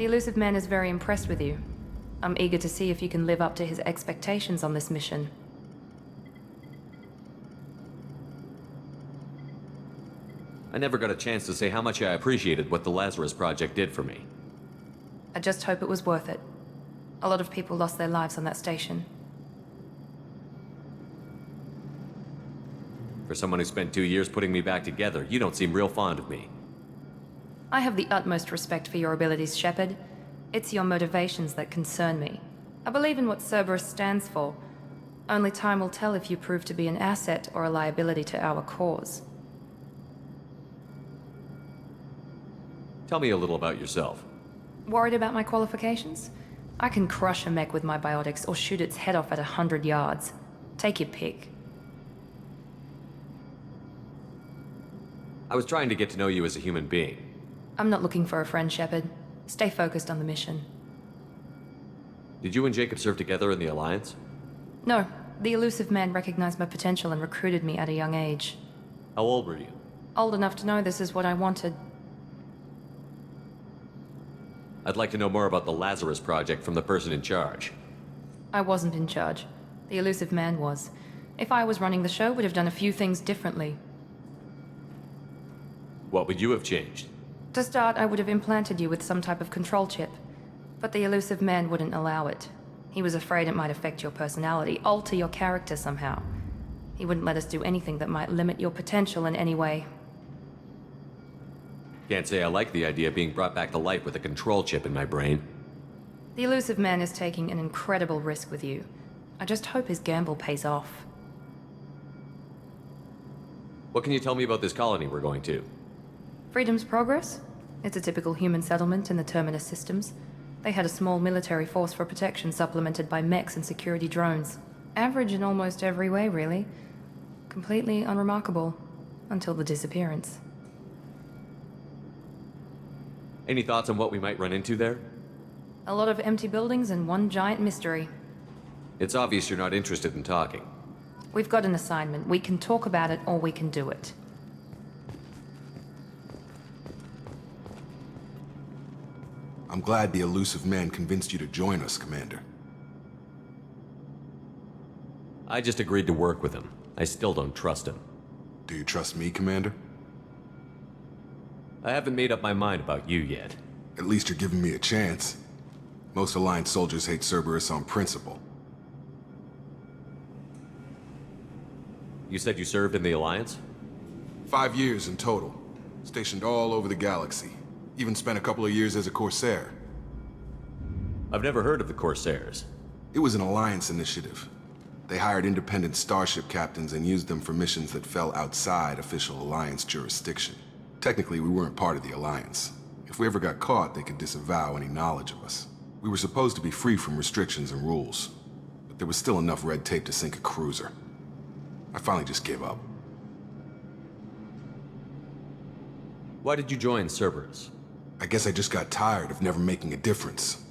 The elusive man is very impressed with you. I'm eager to see if you can live up to his expectations on this mission. I never got a chance to say how much I appreciated what the Lazarus Project did for me. I just hope it was worth it. A lot of people lost their lives on that station. For someone who spent 2 years putting me back together, you don't seem real fond of me. I have the utmost respect for your abilities, Shepard. It's your motivations that concern me. I believe in what Cerberus stands for. Only time will tell if you prove to be an asset or a liability to our cause. Tell me a little about yourself. Worried about my qualifications? I can crush a mech with my biotics or shoot its head off at 100 yards. Take your pick. I was trying to get to know you as a human being. I'm not looking for a friend, Shepard. Stay focused on the mission. Did you and Jacob serve together in the Alliance? No, the elusive man recognized my potential and recruited me at a young age. How old were you? Old enough to know this is what I wanted. I'd like to know more about the Lazarus Project from the person in charge. I wasn't in charge. The elusive man was. If I was running the show, would have done a few things differently. What would you have changed? To start, I would have implanted you with some type of control chip. But the elusive man wouldn't allow it. He was afraid it might affect your personality, alter your character somehow. He wouldn't let us do anything that might limit your potential in any way. Can't say I like the idea of being brought back to life with a control chip in my brain. The elusive man is taking an incredible risk with you. I just hope his gamble pays off. What can you tell me about this colony we're going to? Freedom's Progress? It's a typical human settlement in the Terminus systems. They had a small military force for protection supplemented by mechs and security drones. Average in almost every way, really. Completely unremarkable. Until the disappearance. Any thoughts on what we might run into there? A lot of empty buildings and one giant mystery. It's obvious you're not interested in talking. We've got an assignment. We can talk about it or we can do it. I'm glad the elusive man convinced you to join us, Commander. I just agreed to work with him. I still don't trust him. Do you trust me, Commander? I haven't made up my mind about you yet. At least you're giving me a chance. Most Alliance soldiers hate Cerberus on principle. You said you served in the Alliance? 5 years in total. Stationed all over the galaxy. Even spent a couple of years as a Corsair. I've never heard of the Corsairs. It was an Alliance initiative. They hired independent starship captains and used them for missions that fell outside official Alliance jurisdiction. Technically, we weren't part of the Alliance. If we ever got caught, they could disavow any knowledge of us. We were supposed to be free from restrictions and rules, but there was still enough red tape to sink a cruiser. I finally just gave up. Why did you join Cerberus? I guess I just got tired of never making a difference.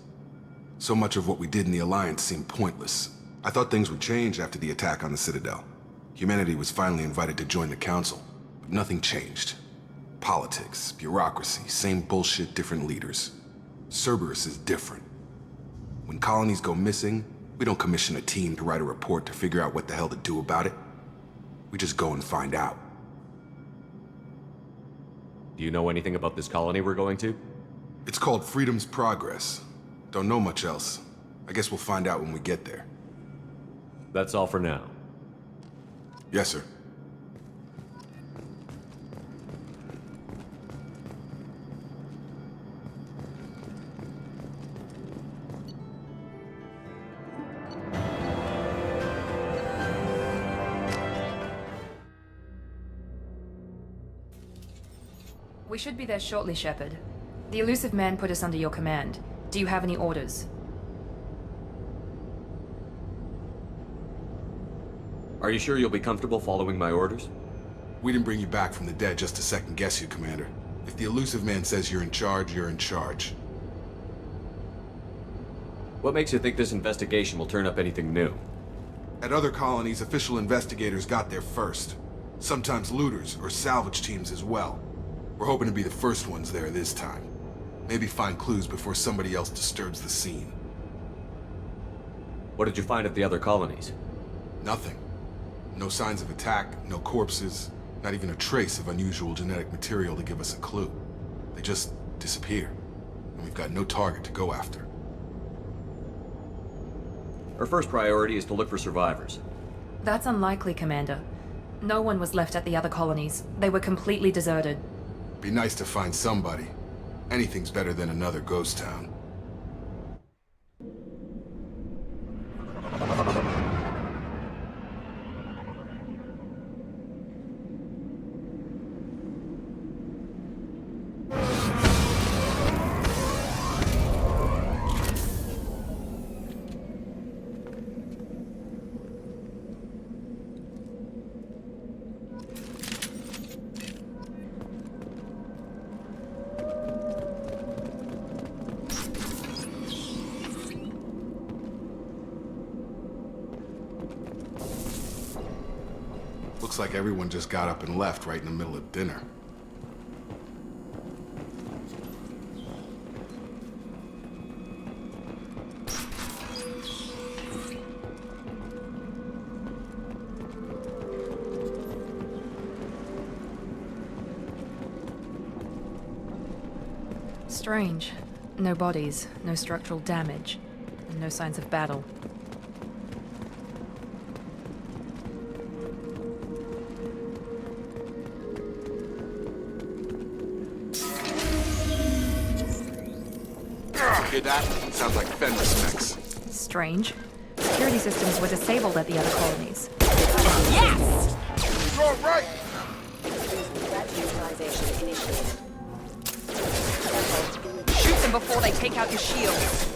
So much of what we did in the Alliance seemed pointless. I thought things would change after the attack on the Citadel. Humanity was finally invited to join the Council, but nothing changed. Politics, bureaucracy, same bullshit, different leaders. Cerberus is different. When colonies go missing, we don't commission a team to write a report to figure out what the hell to do about it. We just go and find out. Do you know anything about this colony we're going to? It's called Freedom's Progress. Don't know much else. I guess we'll find out when we get there. That's all for now. Yes, sir. We should be there shortly, Shepard. The elusive man put us under your command. Do you have any orders? Are you sure you'll be comfortable following my orders? We didn't bring you back from the dead just to second guess you, Commander. If the elusive man says you're in charge, you're in charge. What makes you think this investigation will turn up anything new? At other colonies, official investigators got there first. Sometimes looters or salvage teams as well. We're hoping to be the first ones there this time. Maybe find clues before somebody else disturbs the scene. What did you find at the other colonies? Nothing. No signs of attack, no corpses, not even a trace of unusual genetic material to give us a clue. They just disappear, and we've got no target to go after. Our first priority is to look for survivors. That's unlikely, Commander. No one was left at the other colonies. They were completely deserted. Be nice to find somebody. Anything's better than another ghost town. Looks like everyone just got up and left right in the middle of dinner. Strange. No bodies, no structural damage, and no signs of battle. Hear that? Sounds like Fenris mechs. Strange. Security systems were disabled at the other colonies. Yes! You're right! Shoot them before they take out your shields.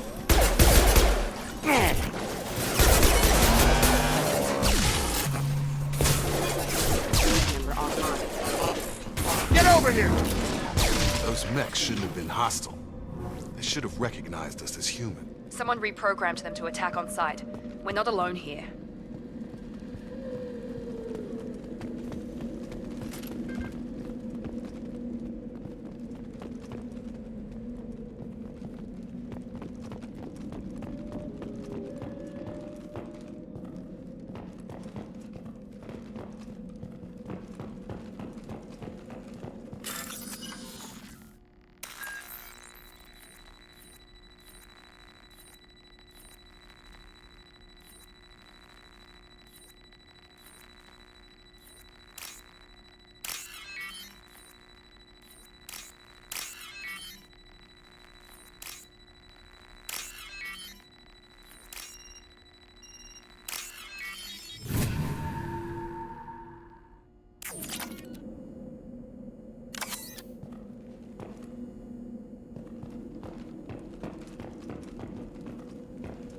Get over here! Those mechs shouldn't have been hostile. They should have recognized us as human. Someone reprogrammed them to attack on sight. We're not alone here.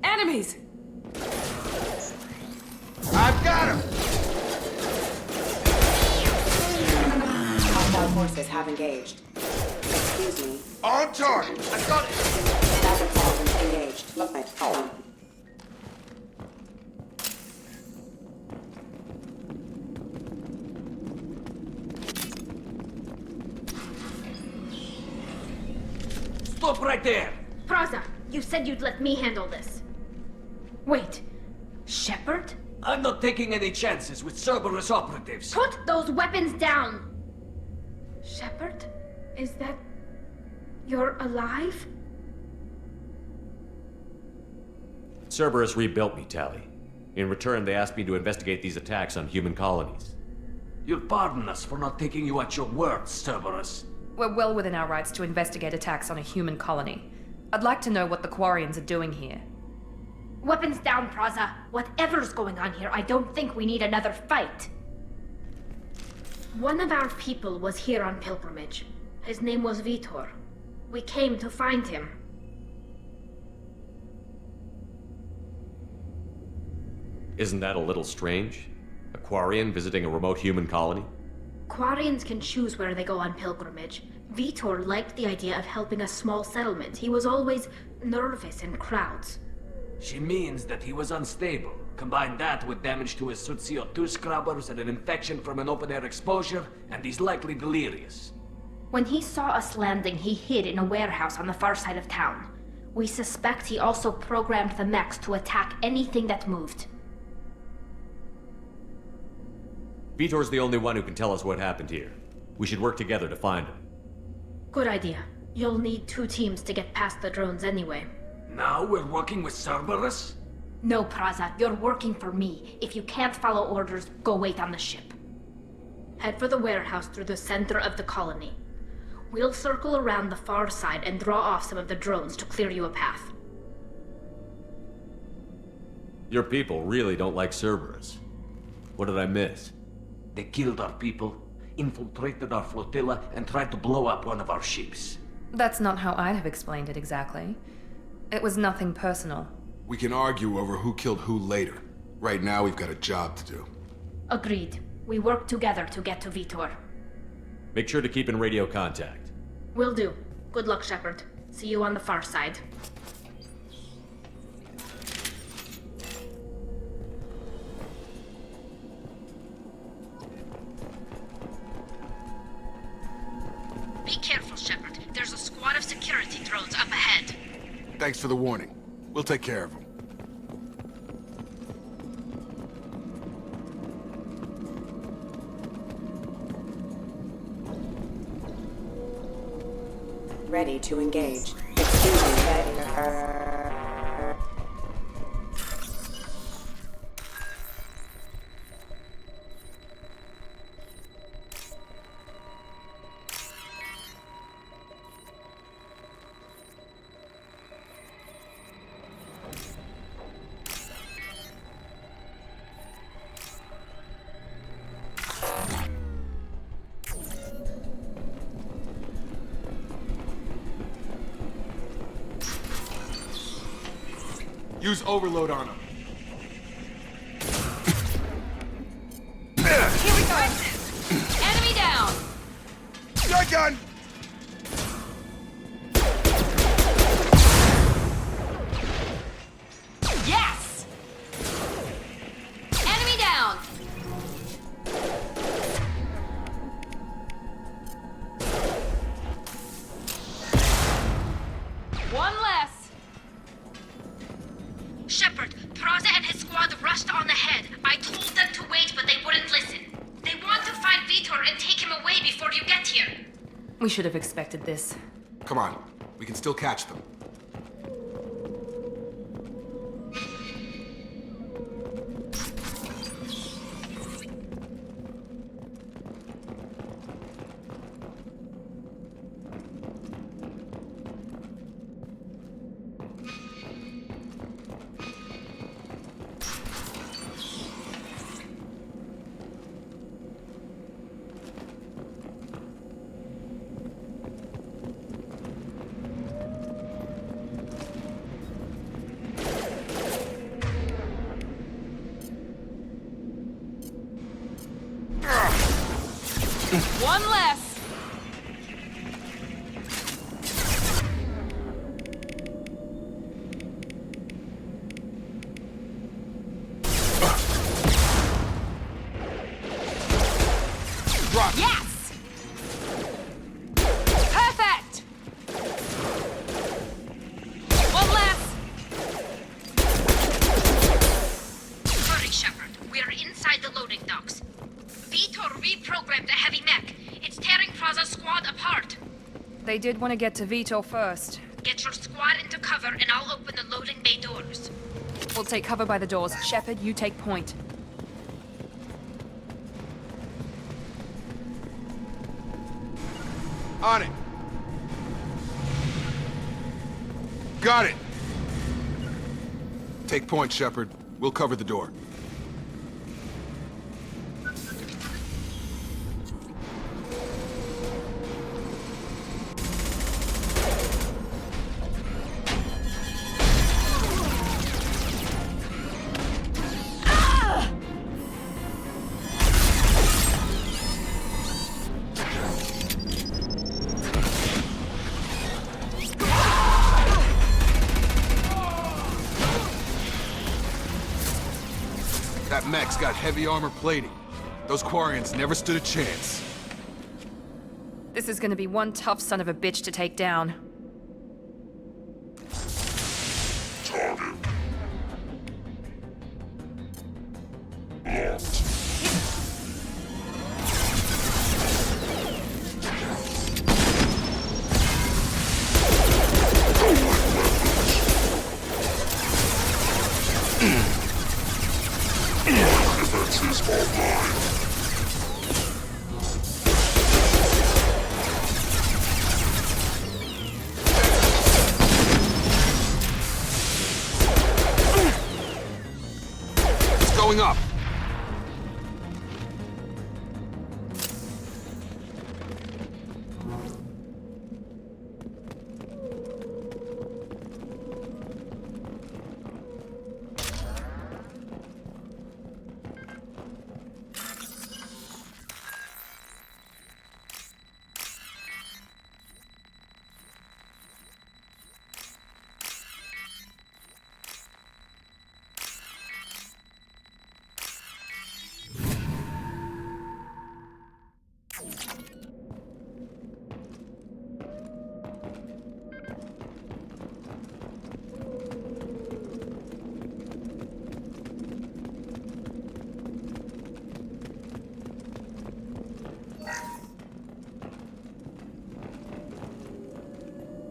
Enemies! I've got him! Hostile forces have engaged. Excuse me. On target! I got it! Backup systems engaged. Right. Stop right there! Praza, you said you'd let me handle this. Wait, Shepard? I'm not taking any chances with Cerberus operatives. Put those weapons down! Shepard? Is that... you're alive? Cerberus rebuilt me, Tally. In return, they asked me to investigate these attacks on human colonies. You'll pardon us for not taking you at your word, Cerberus. We're well within our rights to investigate attacks on a human colony. I'd like to know what the Quarians are doing here. Weapons down, Praza. Whatever's going on here, I don't think we need another fight. One of our people was here on pilgrimage. His name was Vitor. We came to find him. Isn't that a little strange? A Quarian visiting a remote human colony? Quarians can choose where they go on pilgrimage. Vitor liked the idea of helping a small settlement. He was always nervous in crowds. She means that he was unstable. Combine that with damage to his CO2 scrubbers and an infection from an open-air exposure, and he's likely delirious. When he saw us landing, he hid in a warehouse on the far side of town. We suspect he also programmed the mechs to attack anything that moved. Vitor's the only one who can tell us what happened here. We should work together to find him. Good idea. You'll need 2 teams to get past the drones anyway. Now we're working with Cerberus? No, Praza, you're working for me. If you can't follow orders, go wait on the ship. Head for the warehouse through the center of the colony. We'll circle around the far side and draw off some of the drones to clear you a path. Your people really don't like Cerberus. What did I miss? They killed our people, infiltrated our flotilla, and tried to blow up one of our ships. That's not how I'd have explained it exactly. It was nothing personal. We can argue over who killed who later. Right now, we've got a job to do. Agreed. We work together to get to Vitor. Make sure to keep in radio contact. Will do. Good luck, Shepard. See you on the far side. Be careful, Shepard. There's a squad of security drones up ahead. Thanks for the warning. We'll take care of them. Ready to engage. Excuse me. Use overload on them. Here we go! Enemy down! Shotgun! Yes! Enemy down! One less! Shepard, Praza and his squad rushed on ahead. I told them to wait, but they wouldn't listen. They want to find Vitor and take him away before you get here. We should have expected this. Come on. We can still catch them. One less! Drop! Yes! Perfect! One less! Hurry, Shepard. We're inside the loading docks. Vitor reprogrammed the heavy mech. It's tearing Praza's squad apart. They did want to get to Vitor first. Get your squad into cover and I'll open the loading bay doors. We'll take cover by the doors. Shepard, you take point. On it! Got it! Take point, Shepard. We'll cover the door. That mech's got heavy armor plating. Those Quarians never stood a chance. This is gonna be one tough son of a bitch to take down. Going up!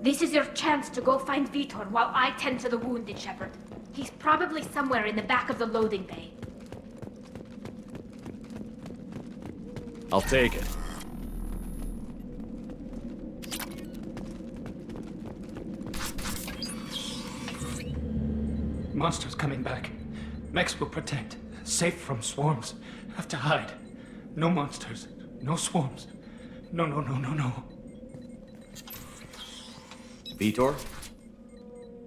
This is your chance to go find Vitor while I tend to the wounded, Shepard. He's probably somewhere in the back of the loading bay. I'll take it. Monsters coming back. Mechs will protect. Safe from swarms. Have to hide. No monsters. No swarms. No. Vitor?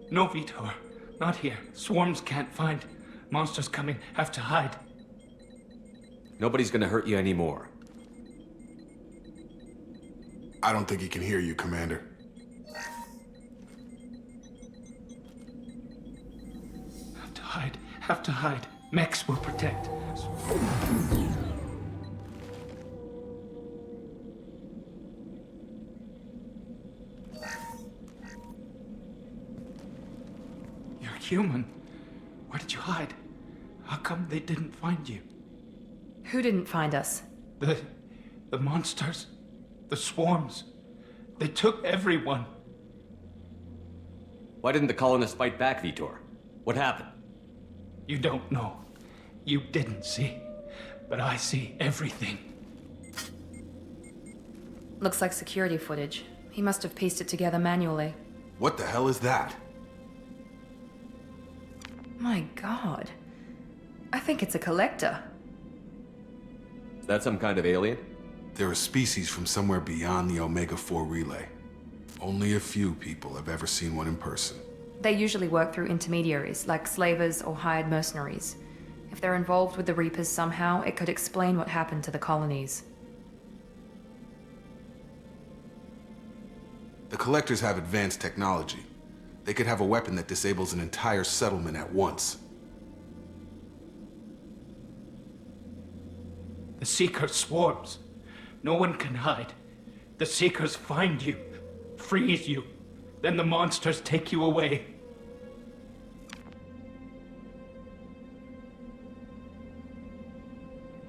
No Vitor. Not here. Swarms can't find. Monsters coming. Have to hide. Nobody's gonna hurt you anymore. I don't think he can hear you, Commander. Have to hide. Have to hide. Mechs will protect. You're human. Where did you hide? How come they didn't find you? Who didn't find us? The monsters. The swarms. They took everyone. Why didn't the colonists fight back, Vitor? What happened? You don't know. You didn't see. But I see everything. Looks like security footage. He must have pieced it together manually. What the hell is that? My god. I think it's a collector. Is that some kind of alien? They're a species from somewhere beyond the Omega-4 relay. Only a few people have ever seen one in person. They usually work through intermediaries, like slavers or hired mercenaries. If they're involved with the Reapers somehow, it could explain what happened to the colonies. The Collectors have advanced technology. They could have a weapon that disables an entire settlement at once. The Seeker swarms. No one can hide. The Seekers find you, freeze you. Then the monsters take you away.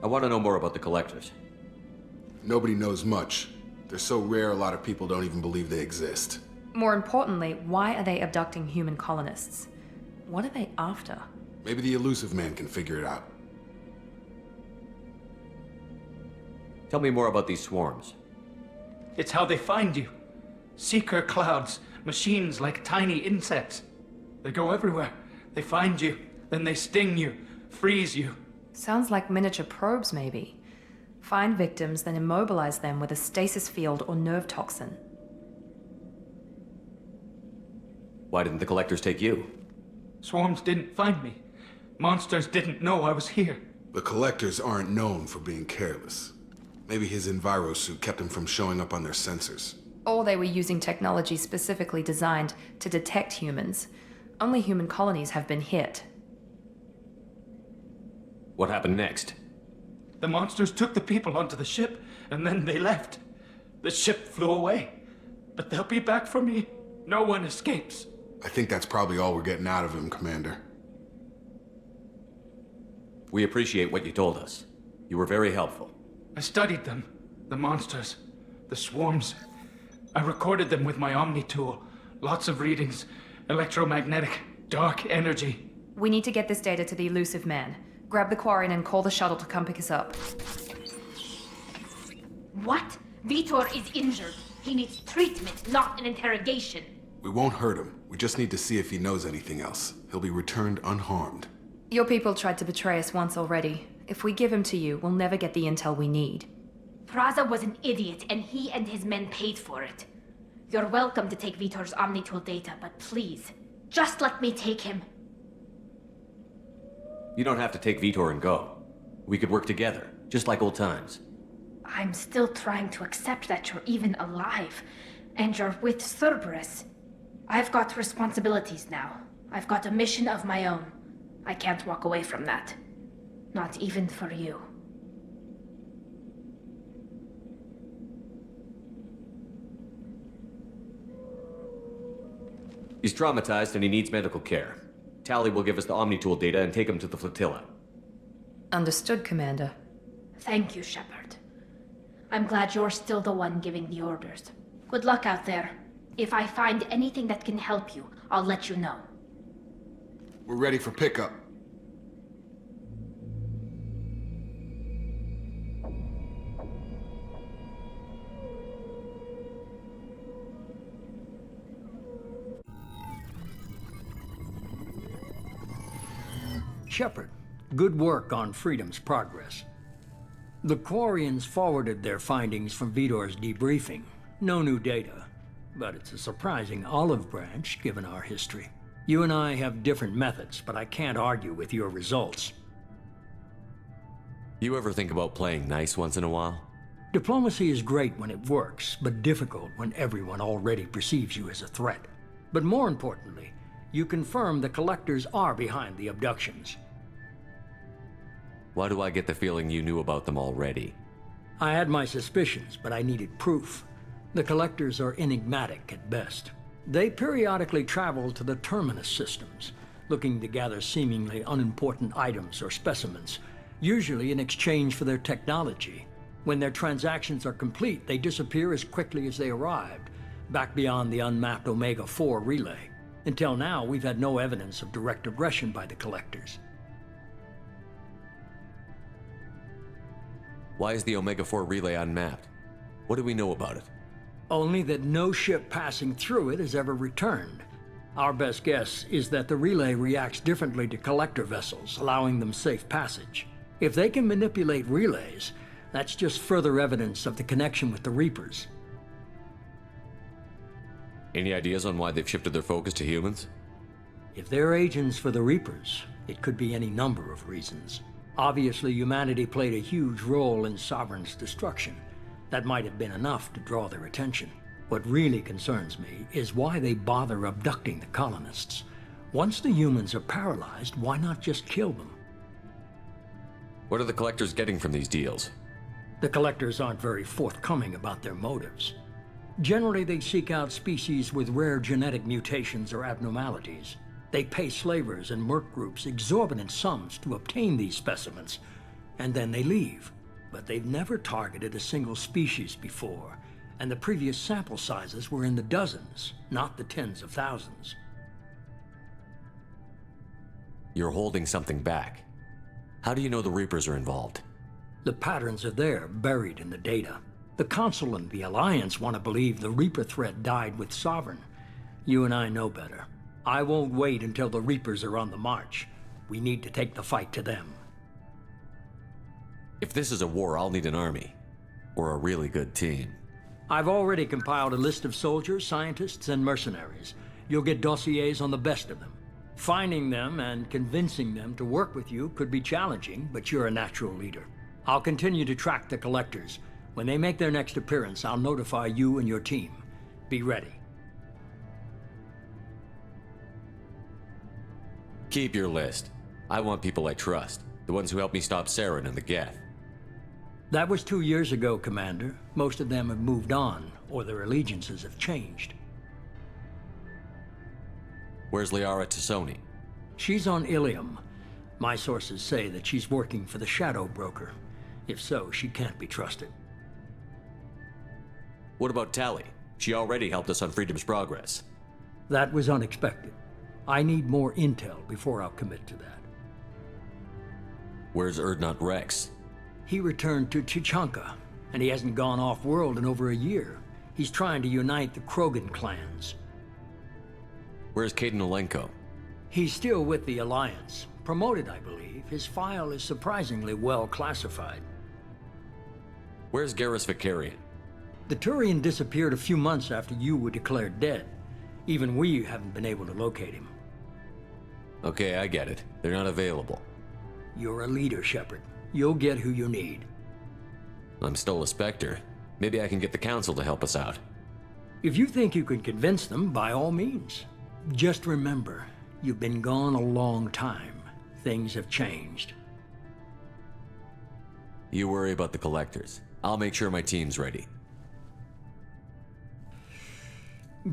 I want to know more about the Collectors. Nobody knows much. They're so rare a lot of people don't even believe they exist. More importantly, why are they abducting human colonists? What are they after? Maybe the Elusive Man can figure it out. Tell me more about these swarms. It's how they find you. Seeker clouds, machines like tiny insects. They go everywhere. They find you, then they sting you, freeze you. Sounds like miniature probes, maybe. Find victims, then immobilize them with a stasis field or nerve toxin. Why didn't the Collectors take you? Swarms didn't find me. Monsters didn't know I was here. The Collectors aren't known for being careless. Maybe his Enviro suit kept him from showing up on their sensors. Or they were using technology specifically designed to detect humans. Only human colonies have been hit. What happened next? The monsters took the people onto the ship, and then they left. The ship flew away. But they'll be back for me. No one escapes. I think that's probably all we're getting out of him, Commander. We appreciate what you told us. You were very helpful. I studied them. The monsters. The swarms. I recorded them with my Omni tool. Lots of readings. Electromagnetic. Dark energy. We need to get this data to the elusive man. Grab the Quarian and call the shuttle to come pick us up. What? Vitor is injured. He needs treatment, not an interrogation. We won't hurt him. We just need to see if he knows anything else. He'll be returned unharmed. Your people tried to betray us once already. If we give him to you, we'll never get the intel we need. Praza was an idiot, and he and his men paid for it. You're welcome to take Vitor's Omnitool data, but please, just let me take him. You don't have to take Vitor and go. We could work together, just like old times. I'm still trying to accept that you're even alive, and you're with Cerberus. I've got responsibilities now. I've got a mission of my own. I can't walk away from that. Not even for you. He's traumatized and he needs medical care. Tally will give us the Omnitool data and take him to the flotilla. Understood, Commander. Thank you, Shepard. I'm glad you're still the one giving the orders. Good luck out there. If I find anything that can help you, I'll let you know. We're ready for pickup. Shepard, good work on Freedom's progress. The Quarians forwarded their findings from Vitor's debriefing. No new data, but it's a surprising olive branch given our history. You and I have different methods, but I can't argue with your results. You ever think about playing nice once in a while? Diplomacy is great when it works, but difficult when everyone already perceives you as a threat. But more importantly, you confirm the Collectors are behind the abductions. Why do I get the feeling you knew about them already? I had my suspicions, but I needed proof. The Collectors are enigmatic at best. They periodically travel to the Terminus systems, looking to gather seemingly unimportant items or specimens, usually in exchange for their technology. When their transactions are complete, they disappear as quickly as they arrived, back beyond the unmapped Omega-4 relay. Until now, we've had no evidence of direct aggression by the Collectors. Why is the Omega-4 relay unmapped? What do we know about it? Only that no ship passing through it has ever returned. Our best guess is that the relay reacts differently to Collector vessels, allowing them safe passage. If they can manipulate relays, that's just further evidence of the connection with the Reapers. Any ideas on why they've shifted their focus to humans? If they're agents for the Reapers, it could be any number of reasons. Obviously, humanity played a huge role in Sovereign's destruction. That might have been enough to draw their attention. What really concerns me is why they bother abducting the colonists. Once the humans are paralyzed, why not just kill them? What are the Collectors getting from these deals? The Collectors aren't very forthcoming about their motives. Generally, they seek out species with rare genetic mutations or abnormalities. They pay slavers and merc groups exorbitant sums to obtain these specimens, and then they leave. But they've never targeted a single species before, and the previous sample sizes were in the dozens, not the tens of thousands. You're holding something back. How do you know the Reapers are involved? The patterns are there, buried in the data. The Council and the Alliance want to believe the Reaper threat died with Sovereign. You and I know better. I won't wait until the Reapers are on the march. We need to take the fight to them. If this is a war, I'll need an army. Or a really good team. I've already compiled a list of soldiers, scientists, and mercenaries. You'll get dossiers on the best of them. Finding them and convincing them to work with you could be challenging, but you're a natural leader. I'll continue to track the Collectors. When they make their next appearance, I'll notify you and your team. Be ready. Keep your list. I want people I trust. The ones who helped me stop Saren and the Geth. That was 2 years ago, Commander. Most of them have moved on, or their allegiances have changed. Where's Liara Tassoni? She's on Ilium. My sources say that she's working for the Shadow Broker. If so, she can't be trusted. What about Tali? She already helped us on Freedom's Progress. That was unexpected. I need more intel before I'll commit to that. Where's Erdnot Rex? He returned to Chichanka, and he hasn't gone off-world in over a year. He's trying to unite the Krogan clans. Where's Caden Olenko? He's still with the Alliance. Promoted, I believe. His file is surprisingly well classified. Where's Garrus Vicarian? The Turian disappeared a few months after you were declared dead. Even we haven't been able to locate him. Okay, I get it. They're not available. You're a leader, Shepard. You'll get who you need. I'm still a Spectre. Maybe I can get the Council to help us out. If you think you can convince them, by all means. Just remember, you've been gone a long time. Things have changed. You worry about the Collectors. I'll make sure my team's ready.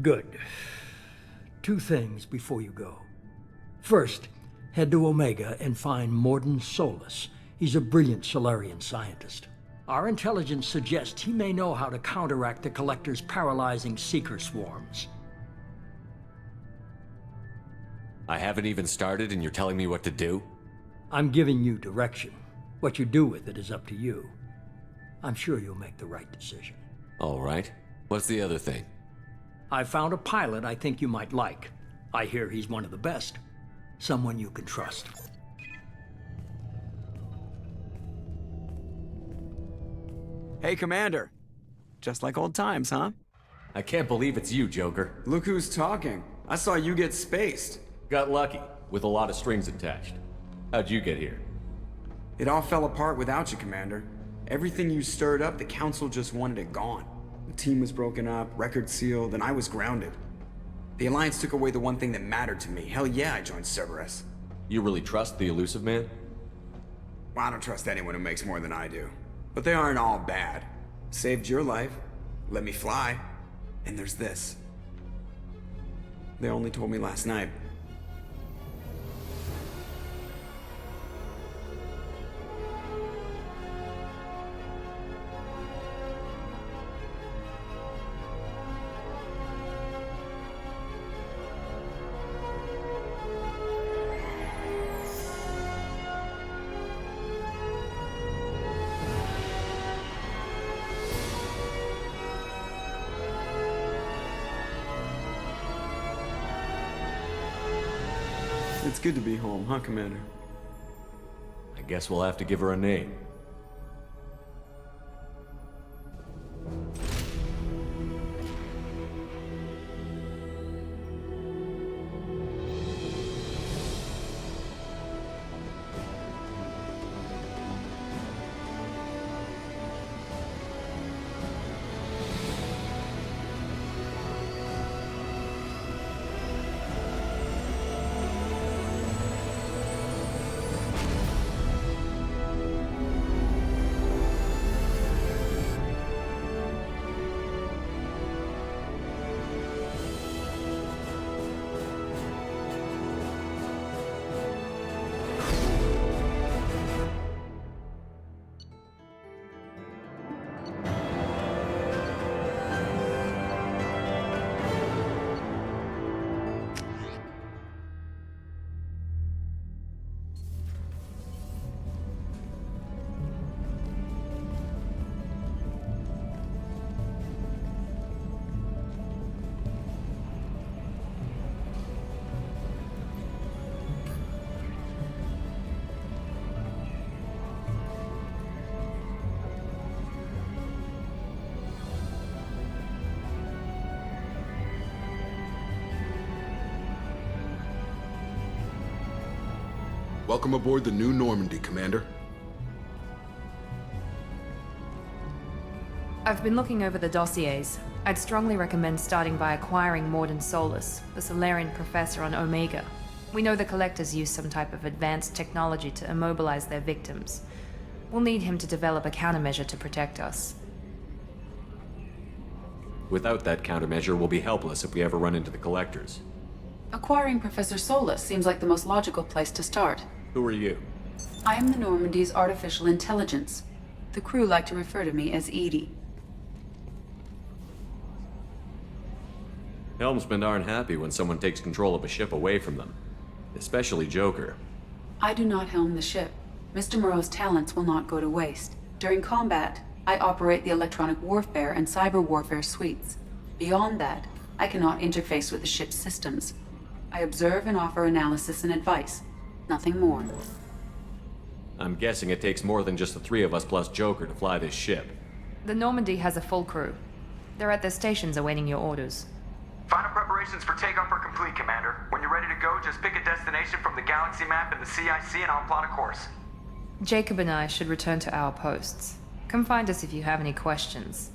Good. 2 things before you go. First, head to Omega and find Mordin Solus. He's a brilliant Solarian scientist. Our intelligence suggests he may know how to counteract the Collector's paralyzing Seeker swarms. I haven't even started and you're telling me what to do? I'm giving you direction. What you do with it is up to you. I'm sure you'll make the right decision. All right. What's the other thing? I found a pilot I think you might like. I hear he's one of the best. Someone you can trust. Hey, Commander. Just like old times, huh? I can't believe it's you, Joker. Look who's talking. I saw you get spaced. Got lucky, with a lot of strings attached. How'd you get here? It all fell apart without you, Commander. Everything you stirred up, the Council just wanted it gone. The team was broken up, record sealed, and I was grounded. The Alliance took away the one thing that mattered to me. Hell yeah, I joined Cerberus. You really trust the Elusive Man? Well, I don't trust anyone who makes more than I do. But they aren't all bad. Saved your life, let me fly, and there's this. They only told me last night. It's good to be home, huh, Commander? I guess we'll have to give her a name. Welcome aboard the New Normandy, Commander. I've been looking over the dossiers. I'd strongly recommend starting by acquiring Mordin Solus, the Solarian professor on Omega. We know the Collectors use some type of advanced technology to immobilize their victims. We'll need him to develop a countermeasure to protect us. Without that countermeasure, we'll be helpless if we ever run into the Collectors. Acquiring Professor Solus seems like the most logical place to start. Who are you? I am the Normandy's artificial intelligence. The crew like to refer to me as Edie. Helmsmen aren't happy when someone takes control of a ship away from them. Especially Joker. I do not helm the ship. Mr. Moreau's talents will not go to waste. During combat, I operate the electronic warfare and cyber warfare suites. Beyond that, I cannot interface with the ship's systems. I observe and offer analysis and advice. Nothing more. I'm guessing it takes more than just the three of us plus Joker to fly this ship. The Normandy has a full crew. They're at their stations awaiting your orders. Final preparations for takeoff are complete, Commander. When you're ready to go, just pick a destination from the galaxy map in the CIC and I'll plot a course. Jacob and I should return to our posts. Come find us if you have any questions.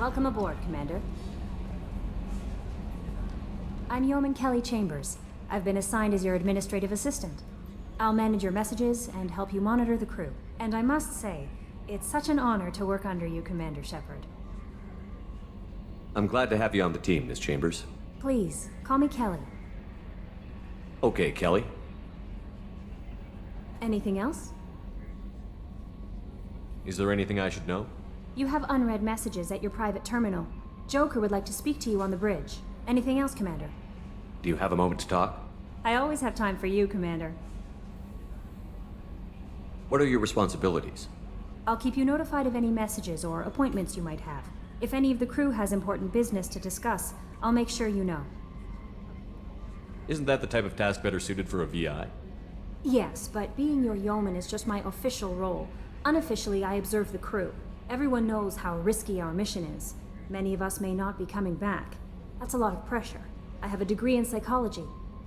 Welcome aboard, Commander. I'm Yeoman Kelly Chambers. I've been assigned as your administrative assistant. I'll manage your messages and help you monitor the crew. And I must say, it's such an honor to work under you, Commander Shepard. I'm glad to have you on the team, Miss Chambers. Please, call me Kelly. Okay, Kelly. Anything else? Is there anything I should know? You have unread messages at your private terminal. Joker would like to speak to you on the bridge. Anything else, Commander? Do you have a moment to talk? I always have time for you, Commander. What are your responsibilities? I'll keep you notified of any messages or appointments you might have. If any of the crew has important business to discuss, I'll make sure you know. Isn't that the type of task better suited for a VI? Yes, but being your yeoman is just my official role. Unofficially, I observe the crew. Everyone knows how risky our mission is. Many of us may not be coming back. That's a lot of pressure. I have a degree in psychology.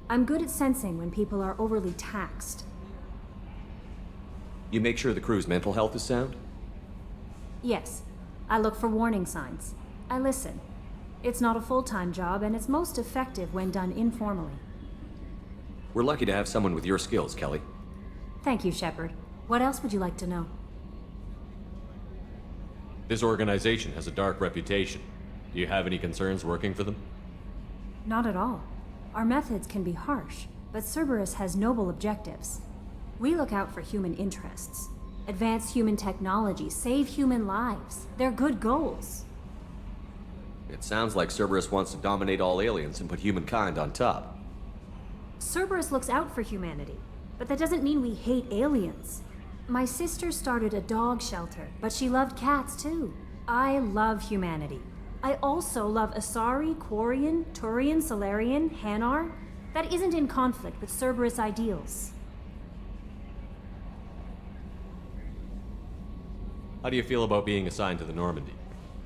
I'm good at sensing when people are overly taxed. You make sure the crew's mental health is sound? Yes. I look for warning signs. I listen. It's not a full-time job, and it's most effective when done informally. We're lucky to have someone with your skills, Kelly. Thank you, Shepard. What else would you like to know? This organization has a dark reputation. Do you have any concerns working for them? Not at all. Our methods can be harsh, but Cerberus has noble objectives. We look out for human interests. Advance human technology, save human lives. They're good goals. It sounds like Cerberus wants to dominate all aliens and put humankind on top. Cerberus looks out for humanity, but that doesn't mean we hate aliens. My sister started a dog shelter, but she loved cats too. I love humanity. I also love Asari, Quarian, Turian, Solarian, Hanar. That isn't in conflict with Cerberus ideals. How do you feel about being assigned to the Normandy?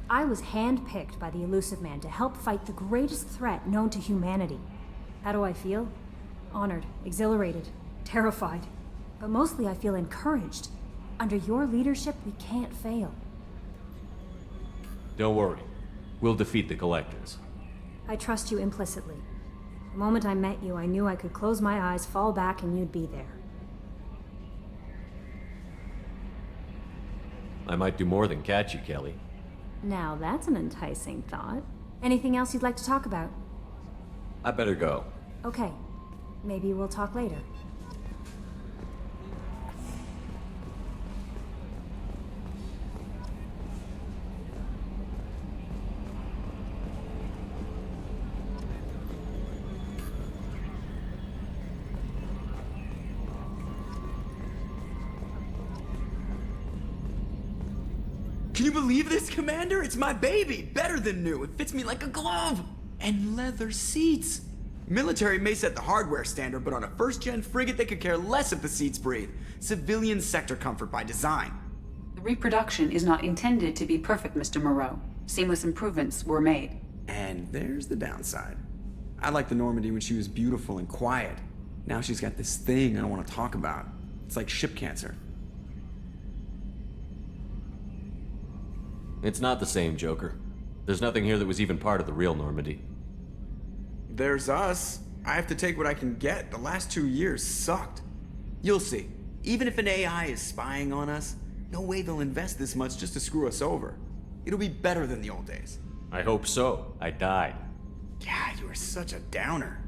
I was handpicked by the Elusive Man to help fight the greatest threat known to humanity. How do I feel? Honored, exhilarated, terrified. But mostly I feel encouraged. Under your leadership, we can't fail. Don't worry. We'll defeat the Collectors. I trust you implicitly. The moment I met you, I knew I could close my eyes, fall back, and you'd be there. I might do more than catch you, Kelly. Now that's an enticing thought. Anything else you'd like to talk about? I better go. Okay. Maybe we'll talk later. Can you believe this, Commander? It's my baby! Better than new. It fits me like a glove! And leather seats! Military may set the hardware standard, but on a first-gen frigate, they could care less if the seats breathe. Civilian sector comfort by design. The reproduction is not intended to be perfect, Mr. Moreau. Seamless improvements were made. And there's the downside. I liked the Normandy when she was beautiful and quiet. Now she's got this thing I don't want to talk about. It's like ship cancer. It's not the same, Joker. There's nothing here that was even part of the real Normandy. There's us. I have to take what I can get. The last 2 years sucked. You'll see. Even if an AI is spying on us, no way they'll invest this much just to screw us over. It'll be better than the old days. I hope so. I died. Yeah, you are such a downer.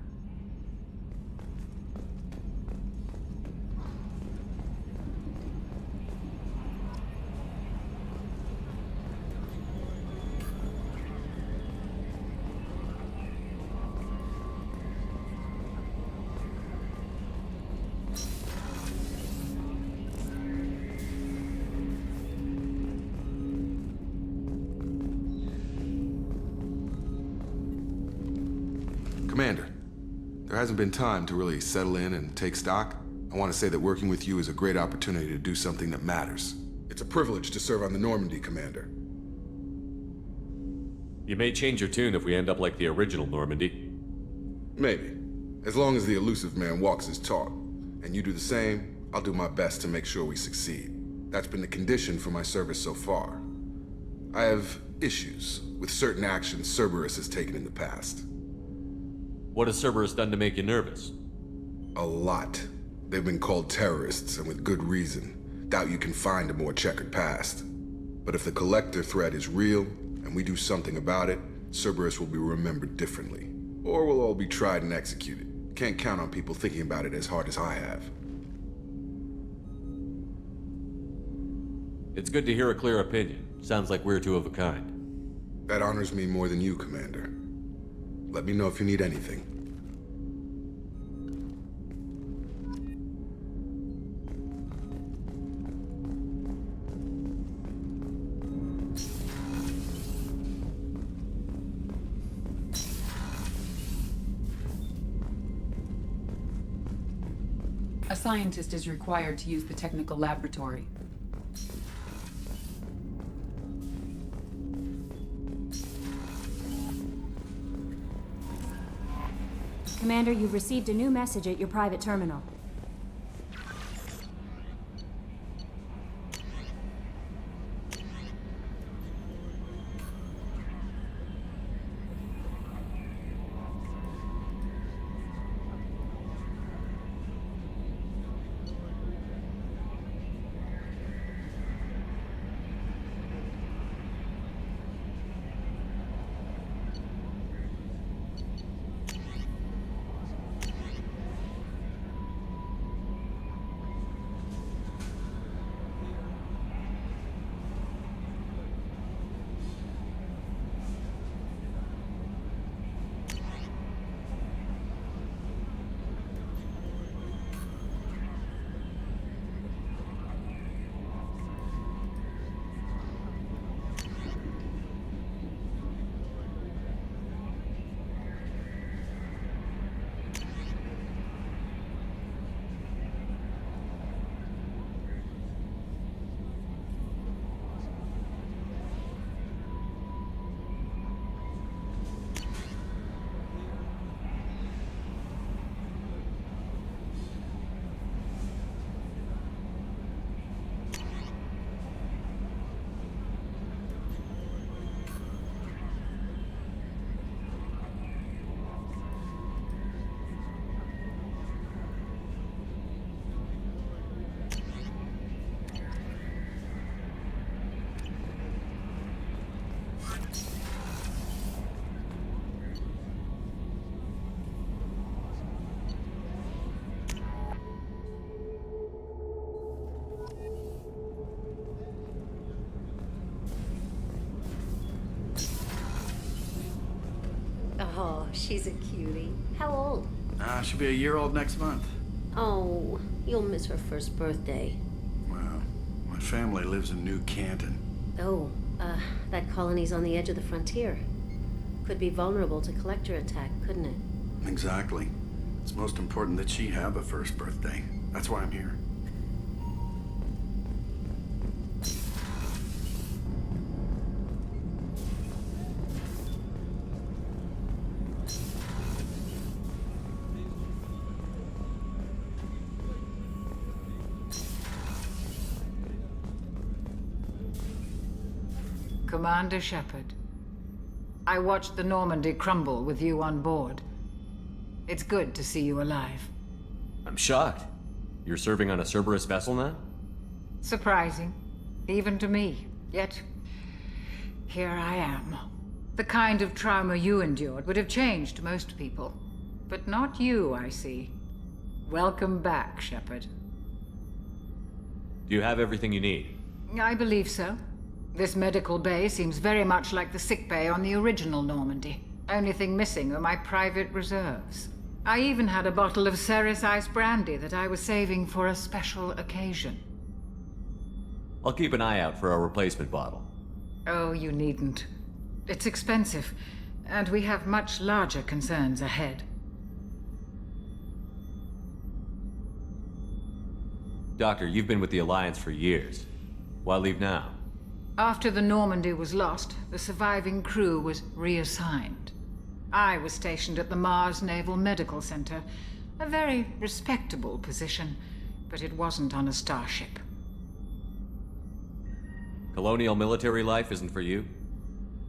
Commander, there hasn't been time to really settle in and take stock. I want to say that working with you is a great opportunity to do something that matters. It's a privilege to serve on the Normandy, Commander. You may change your tune if we end up like the original Normandy. Maybe. As long as the elusive man walks his talk, and you do the same, I'll do my best to make sure we succeed. That's been the condition for my service so far. I have issues with certain actions Cerberus has taken in the past. What has Cerberus done to make you nervous? A lot. They've been called terrorists, and with good reason. Doubt you can find a more checkered past. But if the Collector threat is real, and we do something about it, Cerberus will be remembered differently. Or we'll all be tried and executed. Can't count on people thinking about it as hard as I have. It's good to hear a clear opinion. Sounds like we're two of a kind. That honors me more than you, Commander. Let me know if you need anything. A scientist is required to use the technical laboratory. Commander, you've received a new message at your private terminal. She's a cutie. How old? She'll be a year old next month. Oh, you'll miss her first birthday. Well, my family lives in New Canton. Oh, that colony's on the edge of the frontier. Could be vulnerable to collector attack, couldn't it? Exactly. It's most important that she have a first birthday. That's why I'm here. Commander Shepard, I watched the Normandy crumble with you on board. It's good to see you alive. I'm shocked. You're serving on a Cerberus vessel now? Surprising, even to me. Yet, here I am. The kind of trauma you endured would have changed most people. But not you, I see. Welcome back, Shepard. Do you have everything you need? I believe so. This medical bay seems very much like the sick bay on the original Normandy. Only thing missing are my private reserves. I even had a bottle of Ceres Ice brandy that I was saving for a special occasion. I'll keep an eye out for a replacement bottle. Oh, you needn't. It's expensive, and we have much larger concerns ahead. Doctor, you've been with the Alliance for years. Why leave now? After the Normandy was lost, the surviving crew was reassigned. I was stationed at the Mars Naval Medical Center, a very respectable position, but it wasn't on a starship. Colonial military life isn't for you?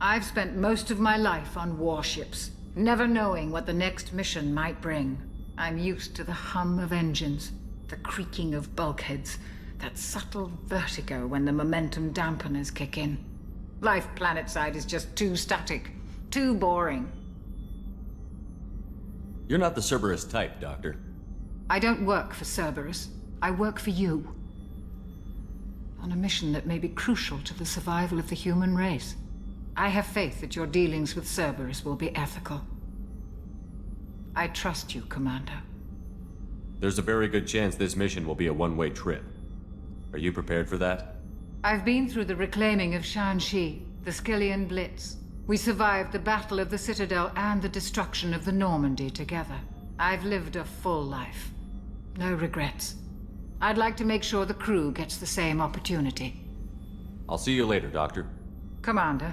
I've spent most of my life on warships, never knowing what the next mission might bring. I'm used to the hum of engines, the creaking of bulkheads, that subtle vertigo when the momentum dampeners kick in. Life planetside is just too static, too boring. You're not the Cerberus type, Doctor. I don't work for Cerberus. I work for you. On a mission that may be crucial to the survival of the human race. I have faith that your dealings with Cerberus will be ethical. I trust you, Commander. There's a very good chance this mission will be a one-way trip. Are you prepared for that? I've been through the reclaiming of Shanxi, the Skillian Blitz. We survived the Battle of the Citadel and the destruction of the Normandy together. I've lived a full life. No regrets. I'd like to make sure the crew gets the same opportunity. I'll see you later, Doctor. Commander.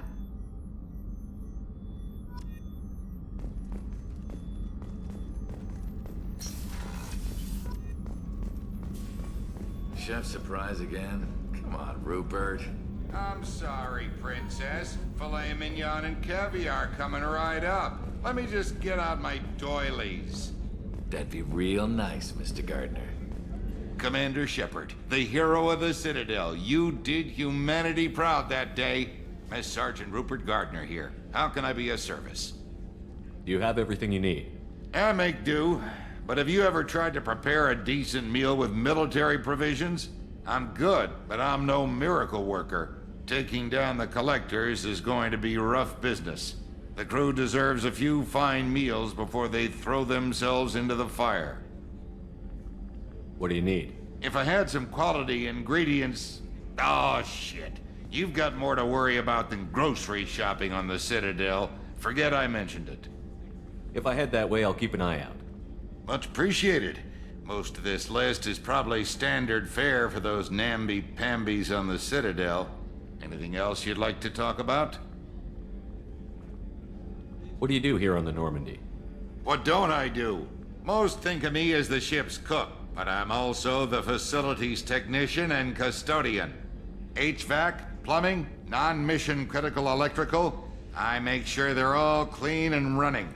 Chef surprise again? Come on, Rupert. I'm sorry, Princess. Filet mignon and caviar coming right up. Let me just get out my doilies. That'd be real nice, Mr. Gardner. Commander Shepard, the hero of the Citadel. You did humanity proud that day. Miss Sergeant Rupert Gardner here. How can I be of service? Do you have everything you need? I make do. But have you ever tried to prepare a decent meal with military provisions? I'm good, but I'm no miracle worker. Taking down the collectors is going to be rough business. The crew deserves a few fine meals before they throw themselves into the fire. What do you need? If I had some quality ingredients... Oh, shit. You've got more to worry about than grocery shopping on the Citadel. Forget I mentioned it. If I head that way, I'll keep an eye out. Much appreciated. Most of this list is probably standard fare for those namby-pambies on the Citadel. Anything else you'd like to talk about? What do you do here on the Normandy? What don't I do? Most think of me as the ship's cook, but I'm also the facilities technician and custodian. HVAC, plumbing, non-mission critical electrical. I make sure they're all clean and running.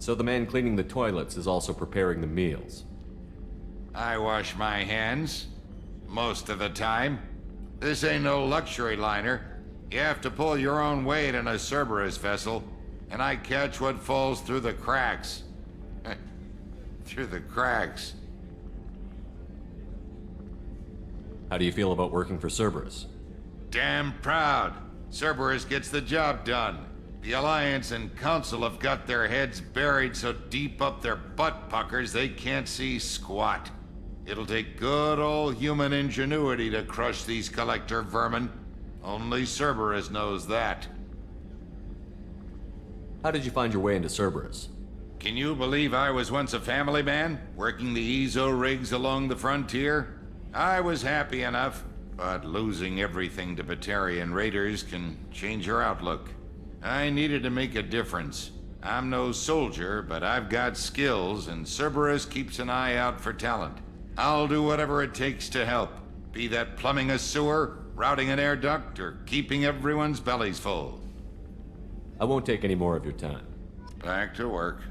So the man cleaning the toilets is also preparing the meals. I wash my hands. Most of the time. This ain't no luxury liner. You have to pull your own weight in a Cerberus vessel, and I catch what falls through the cracks. Through the cracks. How do you feel about working for Cerberus? Damn proud. Cerberus gets the job done. The Alliance and Council have got their heads buried so deep up their butt puckers they can't see squat. It'll take good old human ingenuity to crush these collector vermin. Only Cerberus knows that. How did you find your way into Cerberus? Can you believe I was once a family man, working the EZO rigs along the frontier? I was happy enough, but losing everything to Batarian raiders can change your outlook. I needed to make a difference. I'm no soldier, but I've got skills, and Cerberus keeps an eye out for talent. I'll do whatever it takes to help, be that plumbing a sewer, routing an air duct, or keeping everyone's bellies full. I won't take any more of your time. Back to work.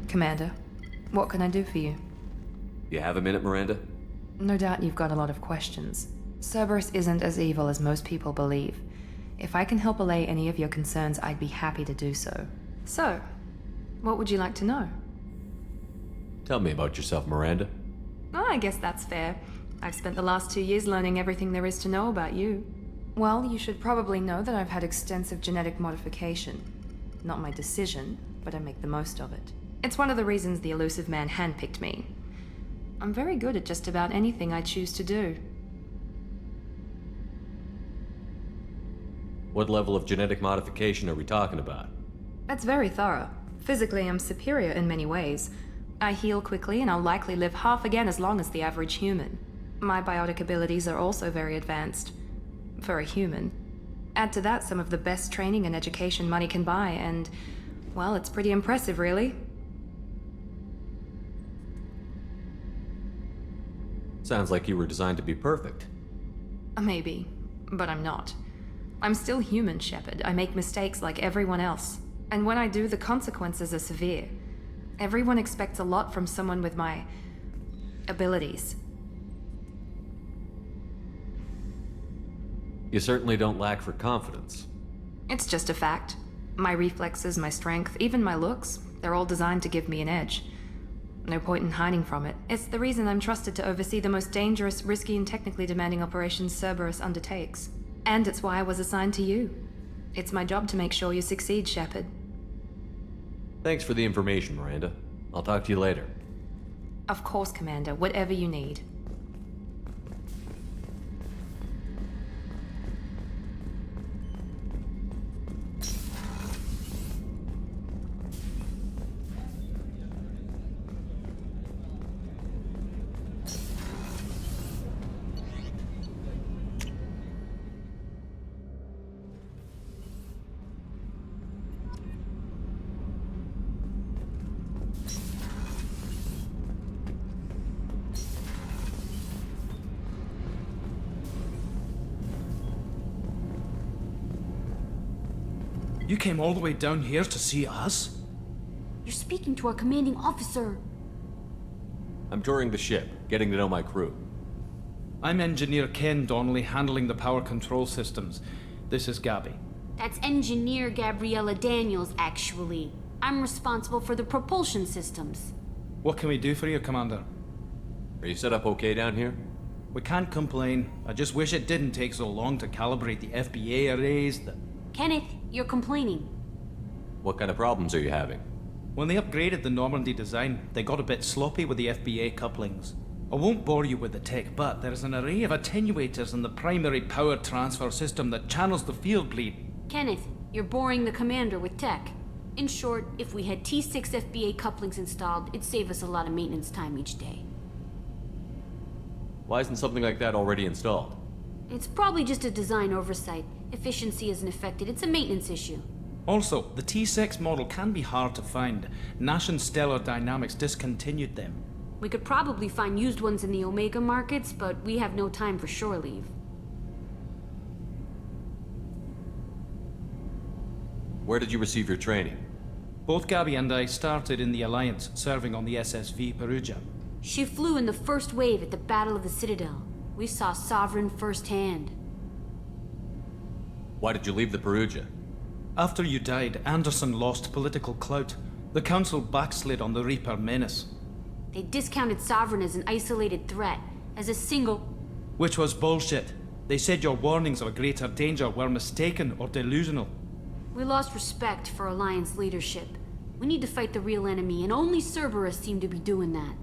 Commander, what can I do for you? You have a minute, Miranda? No doubt you've got a lot of questions. Cerberus isn't as evil as most people believe. If I can help allay any of your concerns, I'd be happy to do so. So, what would you like to know? Tell me about yourself, Miranda. Oh, I guess that's fair. I've spent the last 2 years learning everything there is to know about you. Well, you should probably know that I've had extensive genetic modification. Not my decision, but I make the most of it. It's one of the reasons the elusive man handpicked me. I'm very good at just about anything I choose to do. What level of genetic modification are we talking about? That's very thorough. Physically, I'm superior in many ways. I heal quickly, and I'll likely live half again as long as the average human. My biotic abilities are also very advanced. For a human. Add to that some of the best training and education money can buy, and, well, it's pretty impressive, really. Sounds like you were designed to be perfect. Maybe, but I'm not. I'm still human, Shepard. I make mistakes like everyone else. And when I do, the consequences are severe. Everyone expects a lot from someone with my abilities. You certainly don't lack for confidence. It's just a fact. My reflexes, my strength, even my looks, they're all designed to give me an edge. No point in hiding from it. It's the reason I'm trusted to oversee the most dangerous, risky, and technically demanding operations Cerberus undertakes. And it's why I was assigned to you. It's my job to make sure you succeed, Shepard. Thanks for the information, Miranda. I'll talk to you later. Of course, Commander. Whatever you need. You came all the way down here to see us? You're speaking to our commanding officer. I'm touring the ship, getting to know my crew. I'm Engineer Ken Donnelly, handling the power control systems. This is Gabby. That's Engineer Gabriella Daniels, actually. I'm responsible for the propulsion systems. What can we do for you, Commander? Are you set up okay down here? We can't complain. I just wish it didn't take so long to calibrate the FBA arrays. Kenneth, you're complaining. What kind of problems are you having? When they upgraded the Normandy design, they got a bit sloppy with the FBA couplings. I won't bore you with the tech, but there's an array of attenuators in the primary power transfer system that channels the field bleed. Kenneth, you're boring the commander with tech. In short, if we had T6 FBA couplings installed, it'd save us a lot of maintenance time each day. Why isn't something like that already installed? It's probably just a design oversight. Efficiency isn't affected. It's a maintenance issue. Also, the T6 model can be hard to find. Nash and Stellar Dynamics discontinued them. We could probably find used ones in the Omega markets, but we have no time for shore leave. Where did you receive your training? Both Gabby and I started in the Alliance, serving on the SSV Perugia. She flew in the first wave at the Battle of the Citadel. We saw Sovereign firsthand. Why did you leave the Perugia? After you died, Anderson lost political clout. The Council backslid on the Reaper menace. They discounted Sovereign as an isolated threat, as a single... Which was bullshit. They said your warnings of a greater danger were mistaken or delusional. We lost respect for Alliance leadership. We need to fight the real enemy, and only Cerberus seem to be doing that.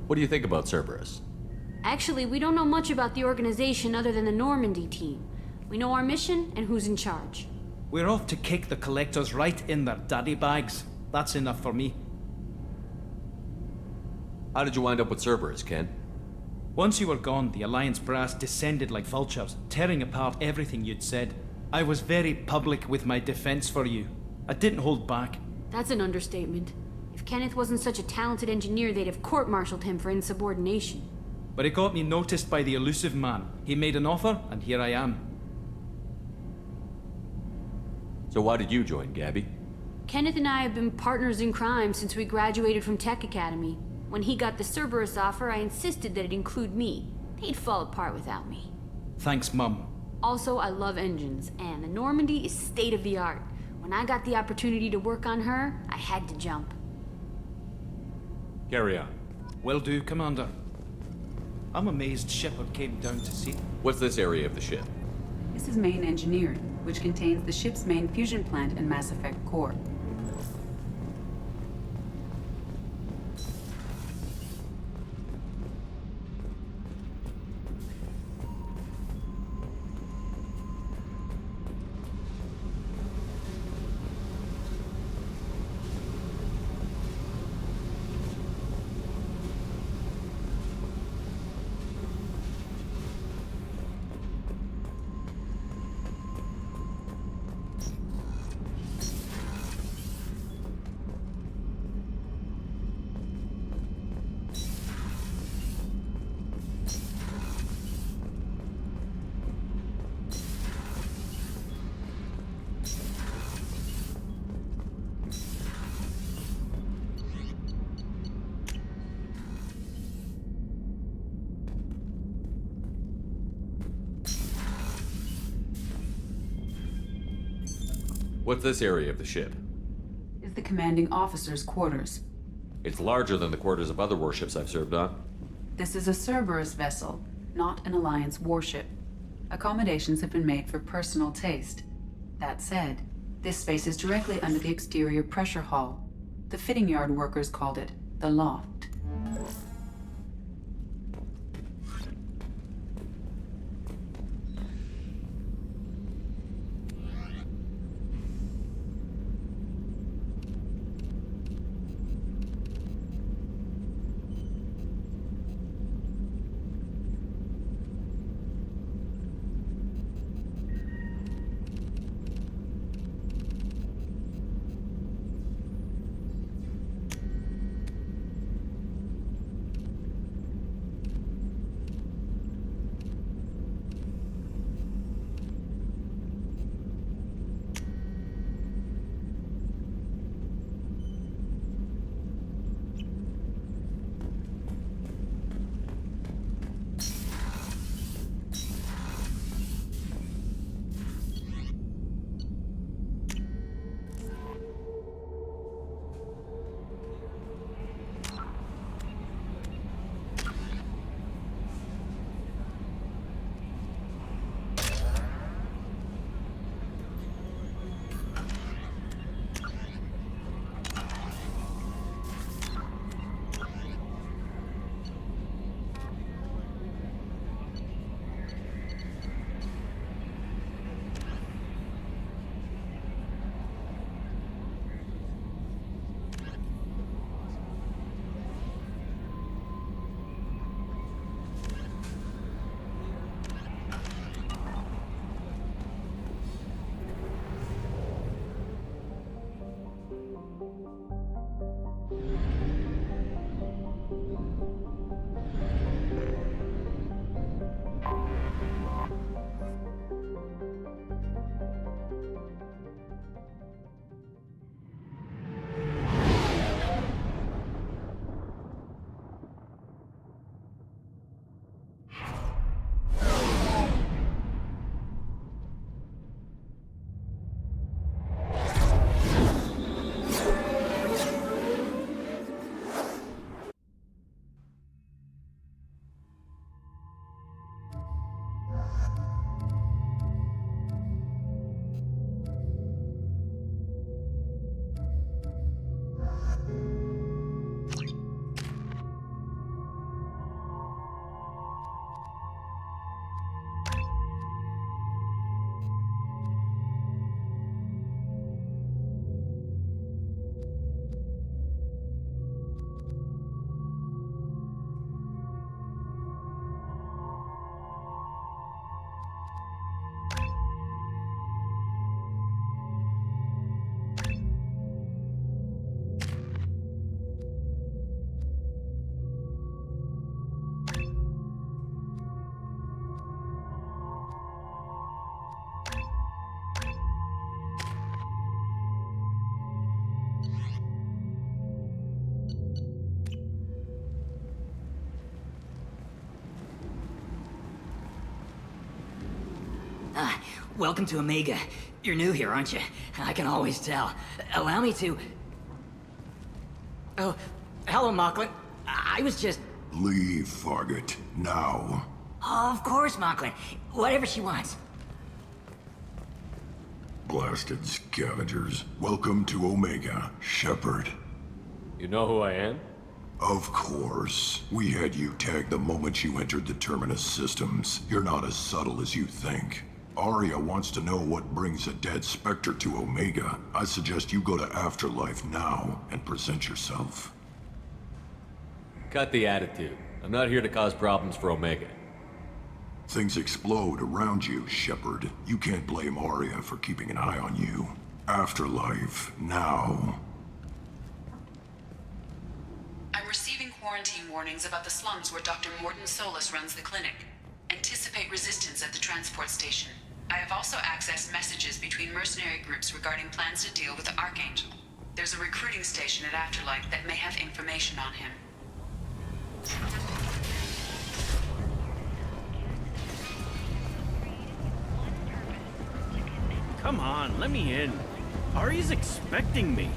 What do you think about Cerberus? Actually, we don't know much about the organization other than the Normandy team. We know our mission and who's in charge. We're off to kick the Collectors right in their daddy bags. That's enough for me. How did you wind up with Cerberus, Ken? Once you were gone, the Alliance brass descended like vultures, tearing apart everything you'd said. I was very public with my defense for you. I didn't hold back. That's an understatement. If Kenneth wasn't such a talented engineer, they'd have court-martialed him for insubordination. But it got me noticed by the elusive man. He made an offer, and here I am. So why did you join, Gabby? Kenneth and I have been partners in crime since we graduated from Tech Academy. When he got the Cerberus offer, I insisted that it include me. They'd fall apart without me. Thanks, Mum. Also, I love engines, and the Normandy is state-of-the-art. When I got the opportunity to work on her, I had to jump. Carry on. Will do, Commander. I'm amazed Shepard came down to see. What's this area of the ship? This is main engineering, which contains the ship's main fusion plant and Mass Effect core. What's this area of the ship? Is the commanding officer's quarters. It's larger than the quarters of other warships I've served on. This is a Cerberus vessel, not an Alliance warship. Accommodations have been made for personal taste. That said, this space is directly under the exterior pressure hull. The fitting yard workers called it the loft. Welcome to Omega. You're new here, aren't you? I can always tell. Allow me to... Oh, hello, Mocklin. I was just... Leave, Fargate. Now. Of course, Mocklin. Whatever she wants. Blasted scavengers. Welcome to Omega, Shepard. You know who I am? Of course. We had you tagged the moment you entered the Terminus systems. You're not as subtle as you think. Arya wants to know what brings a dead Spectre to Omega. I suggest you go to Afterlife now and present yourself. Cut the attitude. I'm not here to cause problems for Omega. Things explode around you, Shepard. You can't blame Arya for keeping an eye on you. Afterlife, now. I'm receiving quarantine warnings about the slums where Dr. Mordin Solus runs the clinic. Anticipate resistance at the transport station. I have also accessed messages between mercenary groups regarding plans to deal with the Archangel. There's a recruiting station at Afterlife that may have information on him. Come on, let me in. Ari's expecting me.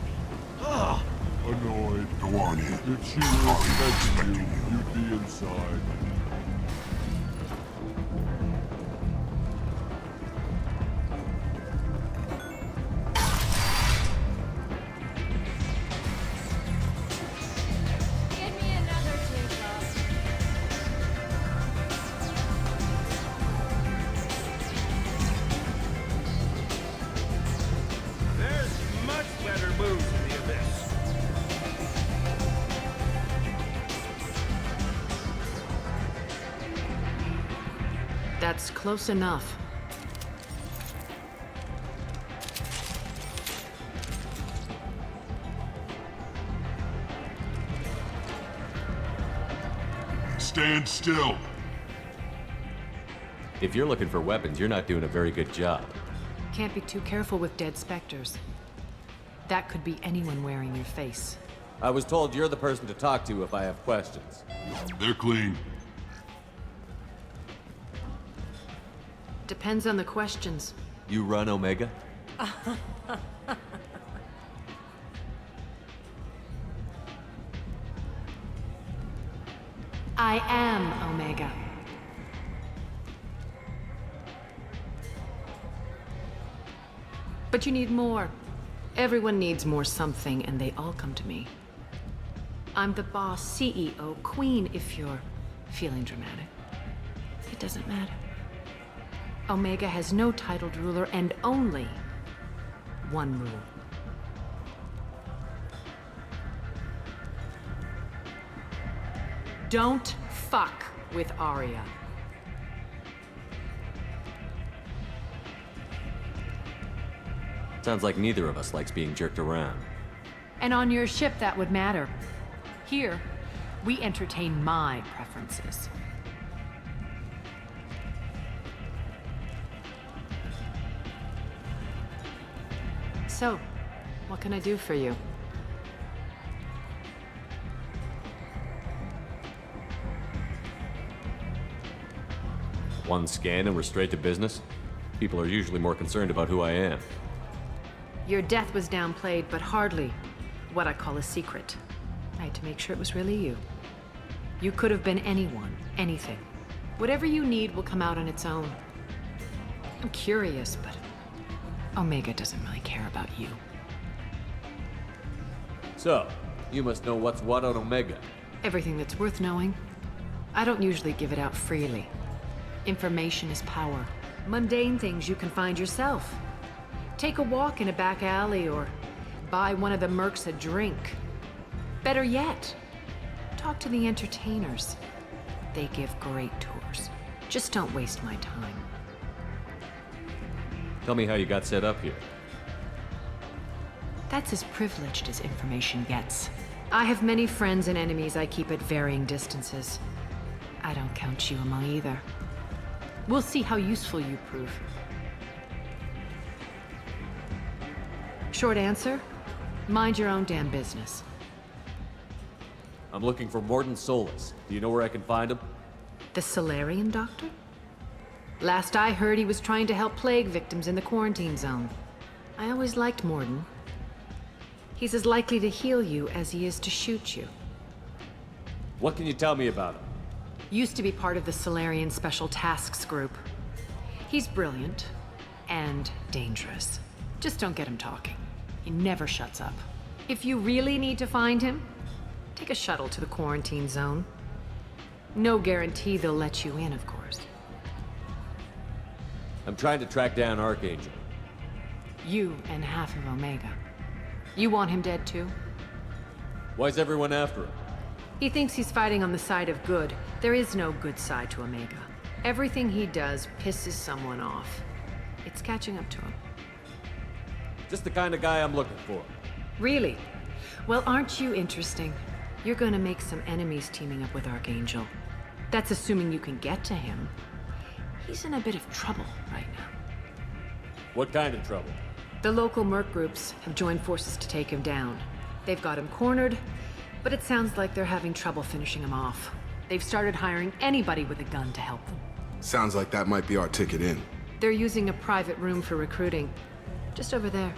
Ugh. Annoyed. Go on in. If she were expecting you, you'd be inside. That's close enough. Stand still. If you're looking for weapons, you're not doing a very good job. Can't be too careful with dead specters. That could be anyone wearing your face. I was told you're the person to talk to if I have questions. They're clean. Depends on the questions. You run Omega? I am Omega. But you need more. Everyone needs more something, and they all come to me. I'm the boss, CEO, queen, if you're feeling dramatic. It doesn't matter. Omega has no titled ruler and only one rule. Don't fuck with Arya. Sounds like neither of us likes being jerked around. And on your ship, that would matter. Here, we entertain my preferences. So, what can I do for you? One scan and we're straight to business? People are usually more concerned about who I am. Your death was downplayed, but hardly what I call a secret. I had to make sure it was really you. You could have been anyone, anything. Whatever you need will come out on its own. I'm curious, but Omega doesn't really care about you. So, you must know what's what on Omega. Everything that's worth knowing. I don't usually give it out freely. Information is power. Mundane things you can find yourself. Take a walk in a back alley or buy one of the mercs a drink. Better yet, talk to the entertainers. They give great tours. Just don't waste my time. Tell me how you got set up here. That's as privileged as information gets. I have many friends and enemies I keep at varying distances. I don't count you among either. We'll see how useful you prove. Short answer, mind your own damn business. I'm looking for Mordin Solus. Do you know where I can find him? The Solarian doctor? Last I heard, he was trying to help plague victims in the quarantine zone. I always liked Mordin. He's as likely to heal you as he is to shoot you. What can you tell me about him? Used to be part of the Solarian Special Tasks Group. He's brilliant and dangerous. Just don't get him talking. He never shuts up. If you really need to find him, take a shuttle to the quarantine zone. No guarantee they'll let you in, of course. I'm trying to track down Archangel. You and half of Omega. You want him dead too? Why's everyone after him? He thinks he's fighting on the side of good. There is no good side to Omega. Everything he does pisses someone off. It's catching up to him. Just the kind of guy I'm looking for. Really? Well, aren't you interesting? You're gonna make some enemies teaming up with Archangel. That's assuming you can get to him. He's in a bit of trouble right now. What kind of trouble? The local merc groups have joined forces to take him down. They've got him cornered, but it sounds like they're having trouble finishing him off. They've started hiring anybody with a gun to help them. Sounds like that might be our ticket in. They're using a private room for recruiting. Just over there.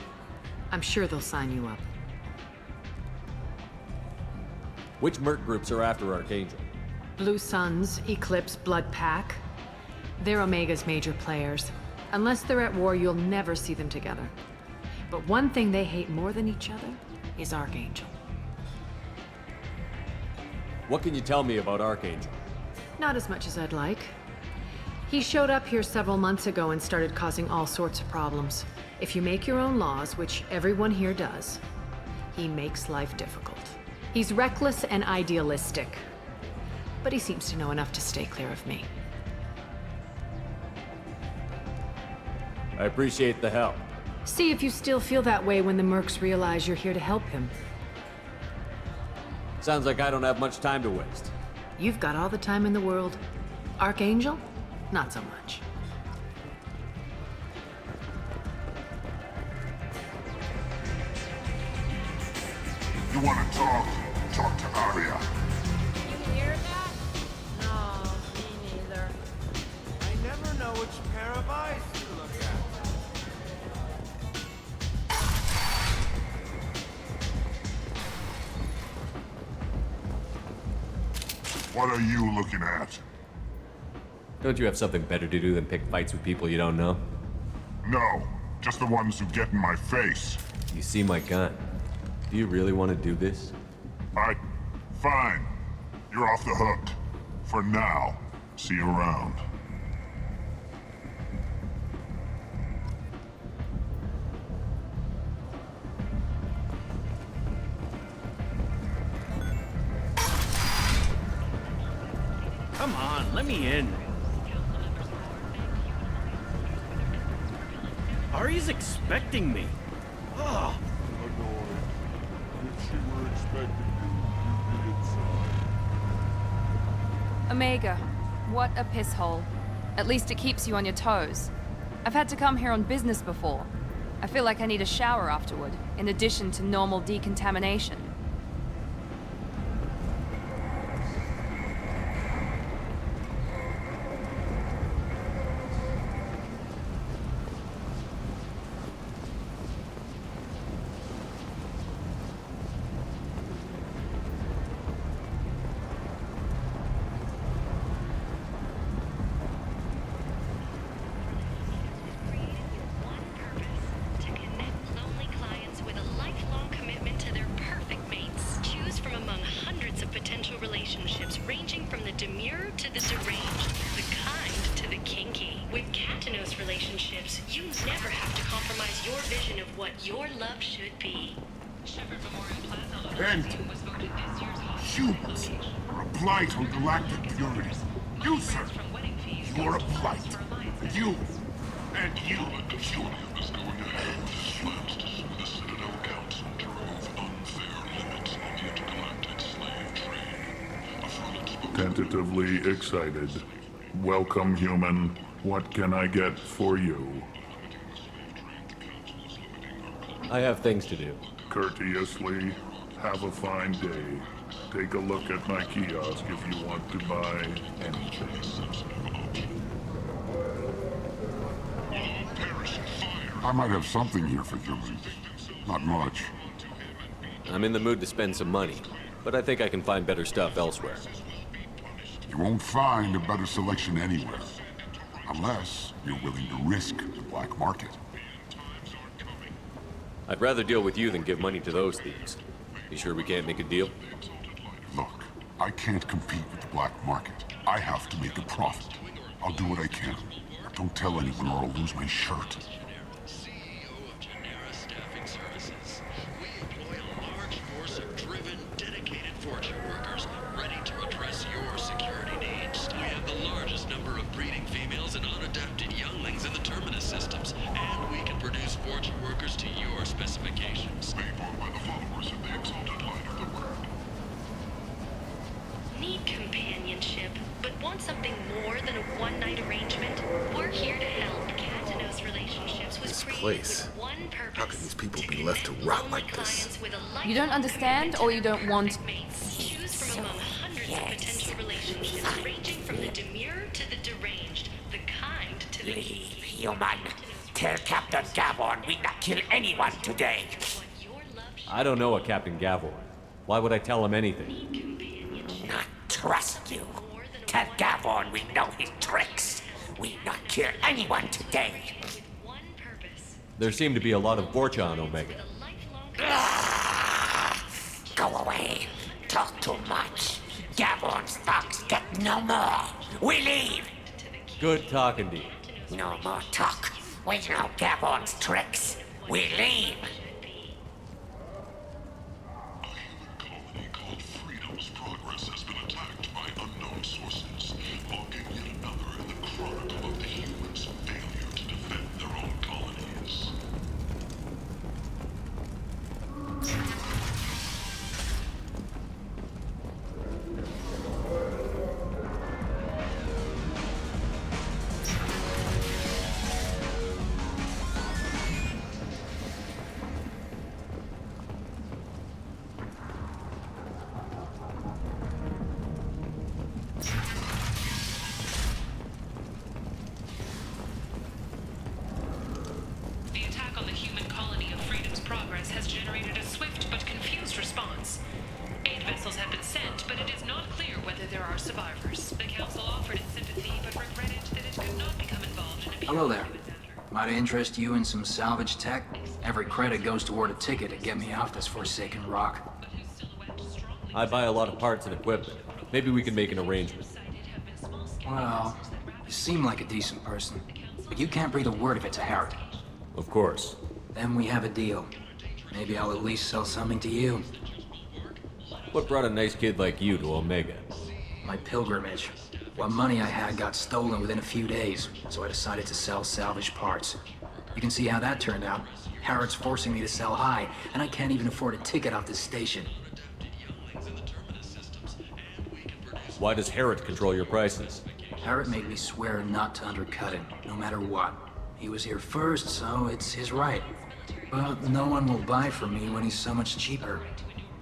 I'm sure they'll sign you up. Which merc groups are after Archangel? Blue Suns, Eclipse, Blood Pack. They're Omega's major players. Unless they're at war, you'll never see them together. But one thing they hate more than each other is Archangel. What can you tell me about Archangel? Not as much as I'd like. He showed up here several months ago and started causing all sorts of problems. If you make your own laws, which everyone here does, he makes life difficult. He's reckless and idealistic. But he seems to know enough to stay clear of me. I appreciate the help. See if you still feel that way when the mercs realize you're here to help him. Sounds like I don't have much time to waste. You've got all the time in the world. Archangel? Not so much. You want to talk? Talk to Aria. You hear that? No, me neither. I never know which pair of eyes to look at. What are you looking at? Don't you have something better to do than pick fights with people you don't know? No, just the ones who get in my face. You see my gun. Do you really want to do this? Fine. You're off the hook. For now. See you around. Come on, let me in. Ari's expecting me. Ugh. If she were expecting you, you'd be inside. Omega, what a piss hole. At least it keeps you on your toes. I've had to come here on business before. I feel like I need a shower afterward, in addition to normal decontamination. And humans are a blight on galactic purity. You, sir, you are a blight. You, and you. The fury of this going ahead slams to sue the Citadel Council to remove unfair limits on the intergalactic slave trade. A frolic spoken. Tentatively excited. Welcome, human. What can I get for you? I have things to do. Courteously, have a fine day. Take a look at my kiosk if you want to buy anything. I might have something here for humans. Not much. I'm in the mood to spend some money, but I think I can find better stuff elsewhere. You won't find a better selection anywhere. Unless you're willing to risk the black market. I'd rather deal with you than give money to those thieves. You sure we can't make a deal? Look, I can't compete with the black market. I have to make a profit. I'll do what I can. Don't tell anyone or I'll lose my shirt. Need companionship, but want something more than a one-night arrangement? We're here to help. Catanos Relationships was created with one purpose. How can these people be left to rot like this? You don't understand, or you don't want... Choose from among hundreds of potential relationships, ranging from the demure to the deranged, the kind to the... Human, tell Captain Gavon we not kill anyone today. I don't know a Captain Gavor. Why would I tell him anything? Not trust you. Tell Gavon we know his tricks. We not kill anyone today. There seem to be a lot of Vorcha on Omega. Go away. Talk too much. Gavon's thugs get no more. We leave. Good talking to you. No more talk. We know Gavon's tricks. We leave. Has generated a swift but confused response. 8 vessels have been sent, but it is not clear whether there are survivors. The Council offered its sympathy, but regretted that it could not become involved in a Hello there. Might I interest you in some salvage tech? Every credit goes toward a ticket to get me off this forsaken rock. I buy a lot of parts and equipment. Maybe we can make an arrangement. Well, you seem like a decent person, but you can't breathe a word of it to Harrod. Of course. Then we have a deal. Maybe I'll at least sell something to you. What brought a nice kid like you to Omega? My pilgrimage. What money I had got stolen within a few days, so I decided to sell salvaged parts. You can see how that turned out. Harrod's forcing me to sell high, and I can't even afford a ticket off this station. Why does Harrod control your prices? Harrod made me swear not to undercut him, no matter what. He was here first, so it's his right. But no one will buy from me when he's so much cheaper.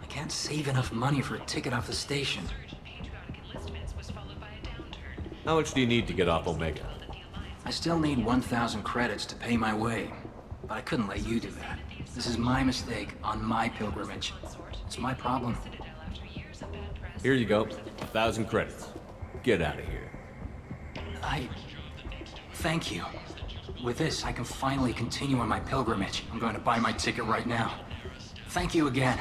I can't save enough money for a ticket off the station. How much do you need to get off Omega? I still need 1,000 credits to pay my way. But I couldn't let you do that. This is my mistake on my pilgrimage. It's my problem. Here you go. 1,000 credits. Get out of here. Thank you. With this, I can finally continue on my pilgrimage. I'm going to buy my ticket right now. Thank you again.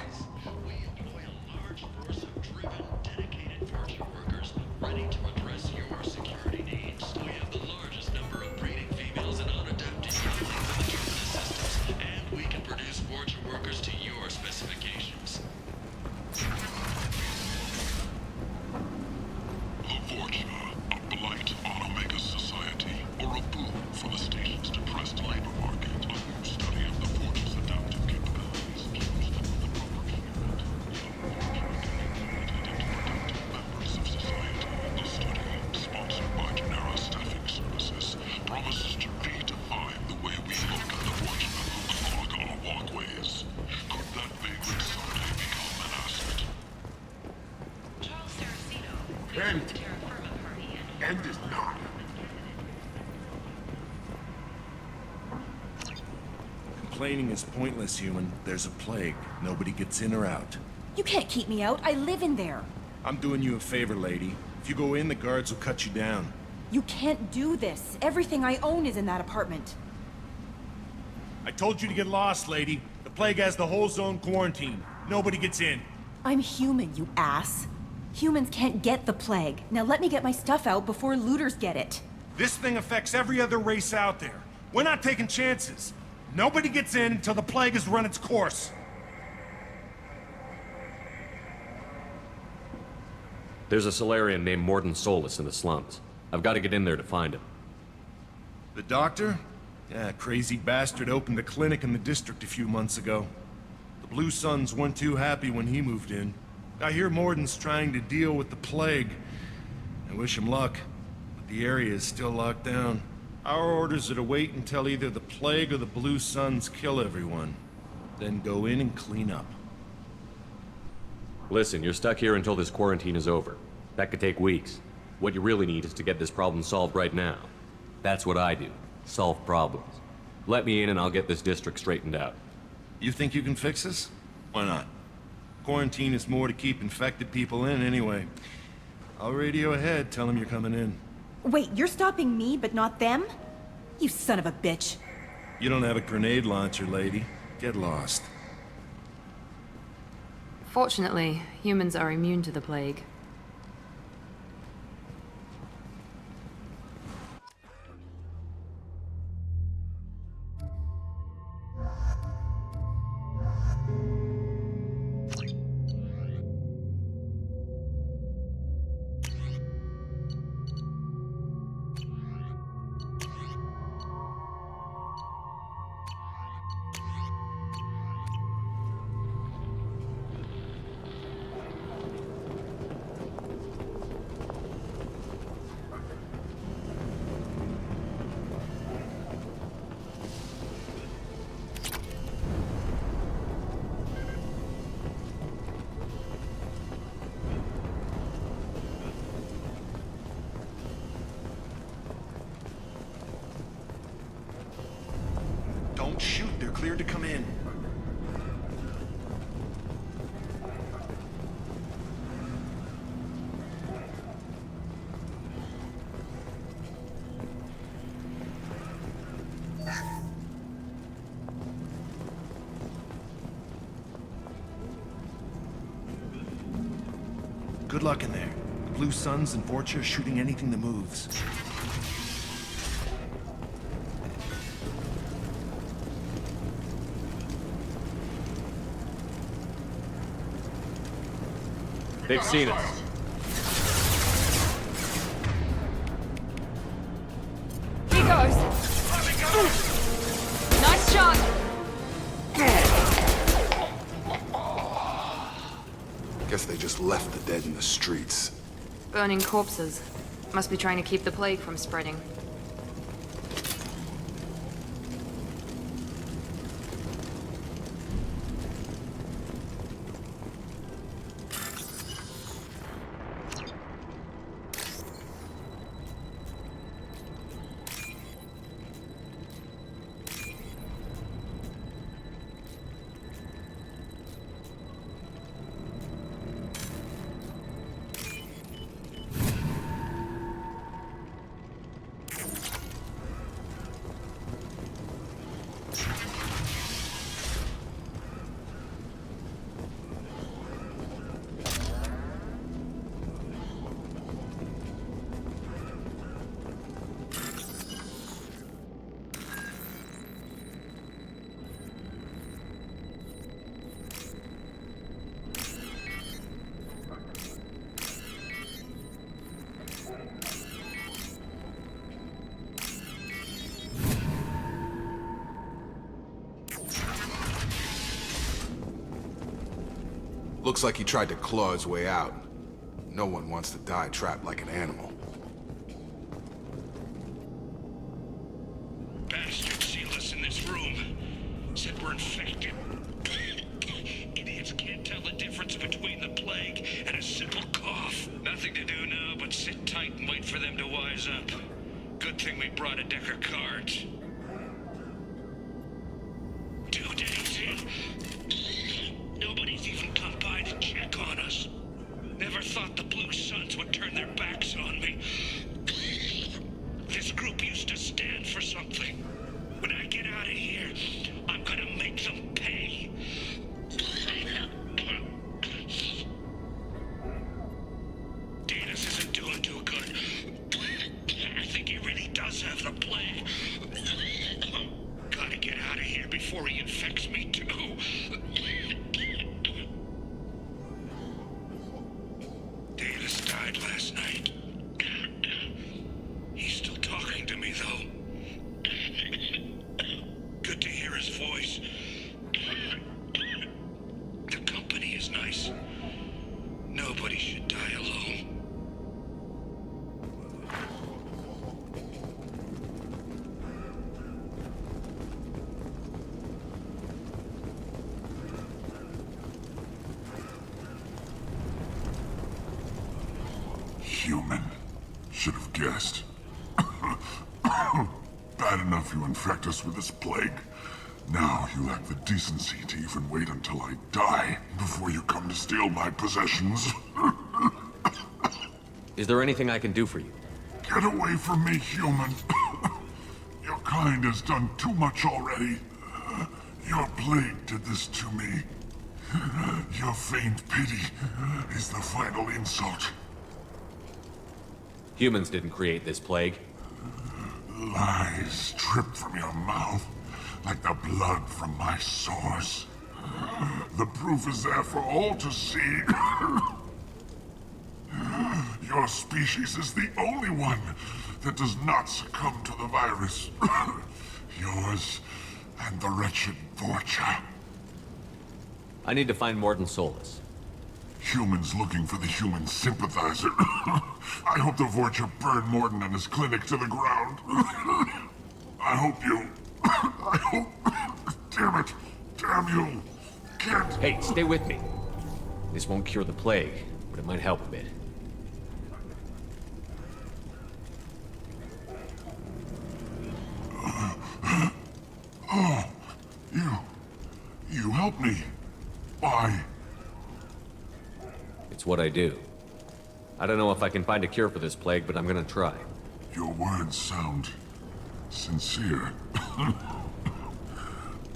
complaining is pointless, human. There's a plague. Nobody gets in or out. You can't keep me out. I live in there. I'm doing you a favor, lady. If you go in, the guards will cut you down. You can't do this. Everything I own is in that apartment. I told you to get lost, lady. The plague has the whole zone quarantined. Nobody gets in. I'm human, you ass. Humans can't get the plague. Now let me get my stuff out before looters get it. This thing affects every other race out there. We're not taking chances. Nobody gets in until the plague has run its course. There's a Solarian named Mordin Solus in the slums. I've got to get in there to find him. The doctor? Yeah, crazy bastard opened a clinic in the district a few months ago. The Blue Suns weren't too happy when he moved in. I hear Mordin's trying to deal with the plague. I wish him luck, but the area is still locked down. Our orders are to wait until either the plague or the Blue Suns kill everyone. Then go in and clean up. Listen, you're stuck here until this quarantine is over. That could take weeks. What you really need is to get this problem solved right now. That's what I do. Solve problems. Let me in and I'll get this district straightened out. You think you can fix this? Why not? Quarantine is more to keep infected people in anyway. I'll radio ahead, tell them you're coming in. Wait, you're stopping me, but not them? You son of a bitch. You don't have a grenade launcher, lady. Get lost. Fortunately, humans are immune to the plague. Don't shoot, they're cleared to come in. Good luck in there. The Blue Suns and Vorcha are shooting anything that moves. They've seen us. Here goes. Nice shot. Guess they just left the dead in the streets. Burning corpses. Must be trying to keep the plague from spreading. Looks like he tried to claw his way out. No one wants to die trapped like an animal. Bastards sealed us in this room. Said we're infected. Idiots can't tell the difference between the plague and a simple cough. Nothing to do now but sit tight and wait for them to wise up. Good thing we brought a deck of cards. human. Should have guessed. Bad enough you infect us with this plague. Now you lack the decency to even wait until I die before you come to steal my possessions. Is there anything I can do for you? Get away from me, human. Your kind has done too much already. Your plague did this to me. Your feigned pity is the final insult. Humans didn't create this plague. Lies drip from your mouth like the blood from my sores. The proof is there for all to see. Your species is the only one that does not succumb to the virus. Yours and the wretched Vorcha. I need to find Mordin Solus. Humans looking for the human sympathizer. I hope the Vorcha burn Mordin and his clinic to the ground. I hope you... I hope... Damn it! Damn you! Can't... Hey, stay with me. This won't cure the plague, but it might help a bit. Oh, you helped me. Why? It's what I do. I don't know if I can find a cure for this plague, but I'm gonna try. Your words sound sincere.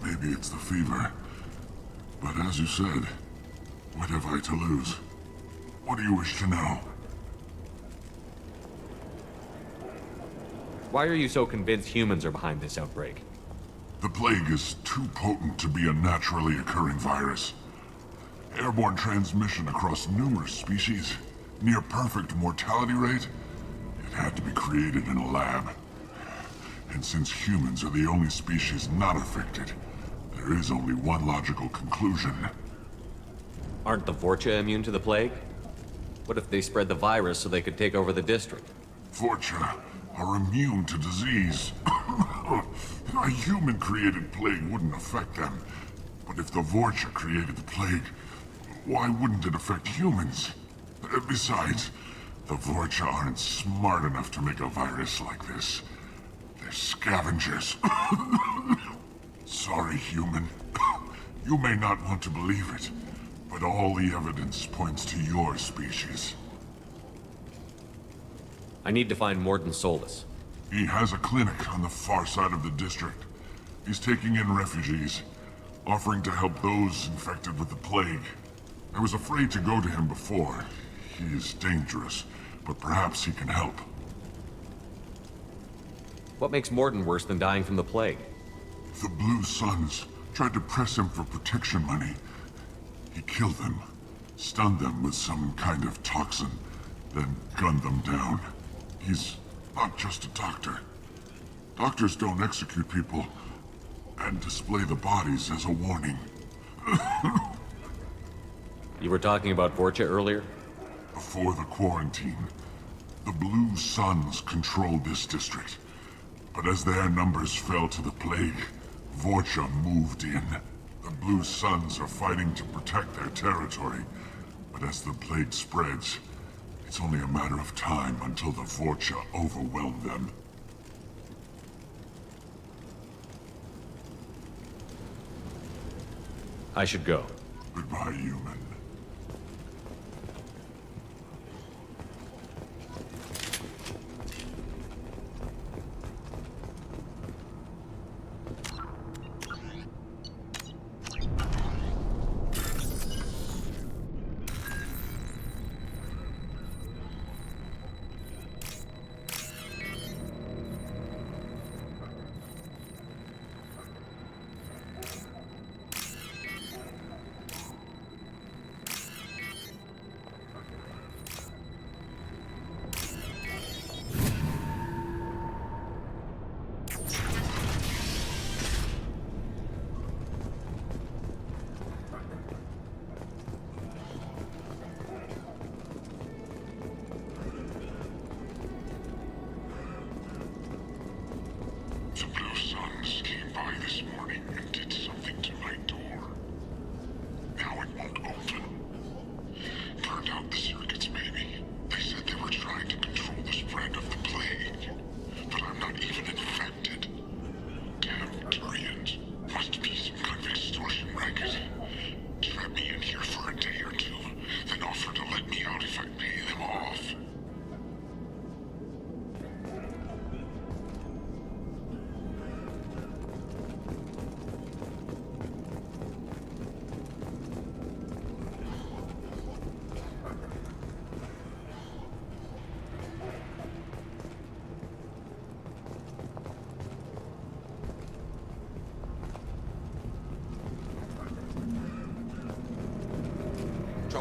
Maybe it's the fever. But as you said, what have I to lose? What do you wish to know? Why are you so convinced humans are behind this outbreak? The plague is too potent to be a naturally occurring virus. Airborne transmission across numerous species, near perfect mortality rate. It had to be created in a lab. And since humans are the only species not affected, there is only one logical conclusion. Aren't the Vorcha immune to the plague? What if they spread the virus so they could take over the district? Vorcha are immune to disease. A human-created plague wouldn't affect them. But if the Vorcha created the plague, why wouldn't it affect humans? Besides, the Vorcha aren't smart enough to make a virus like this. They're scavengers. Sorry, human. You may not want to believe it, but all the evidence points to your species. I need to find Mordin Solus. He has a clinic on the far side of the district. He's taking in refugees, offering to help those infected with the plague. I was afraid to go to him before. He is dangerous, but perhaps he can help. What makes Mordin worse than dying from the plague? The Blue Suns tried to press him for protection money. He killed them, stunned them with some kind of toxin, then gunned them down. He's not just a doctor. Doctors don't execute people and display the bodies as a warning. You were talking about Vorcha earlier? Before the quarantine, the Blue Suns controlled this district. But as their numbers fell to the plague, Vorcha moved in. The Blue Suns are fighting to protect their territory. But as the plague spreads, it's only a matter of time until the Vorcha overwhelm them. I should go. Goodbye, human.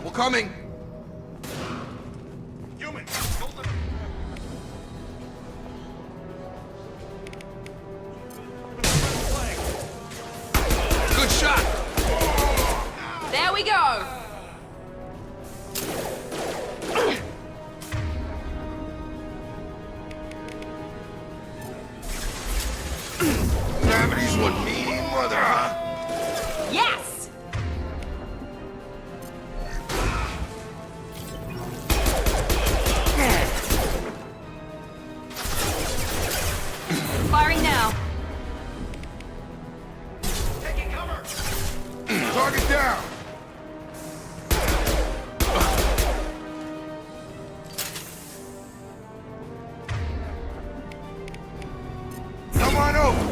Trouble coming! Human! Good shot! There we go! Gravity's one mean mother, huh? Yes! Firing now. Taking cover! Target down! Come on over!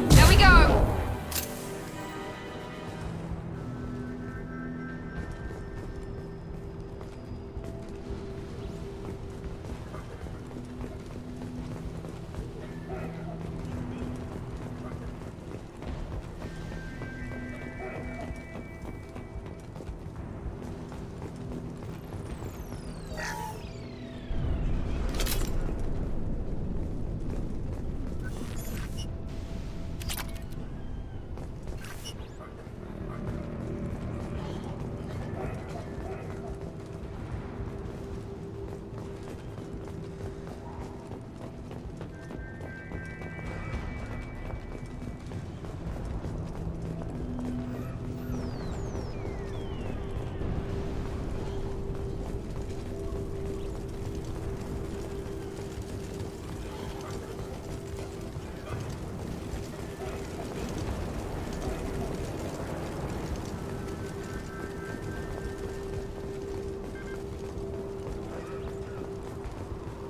There we go!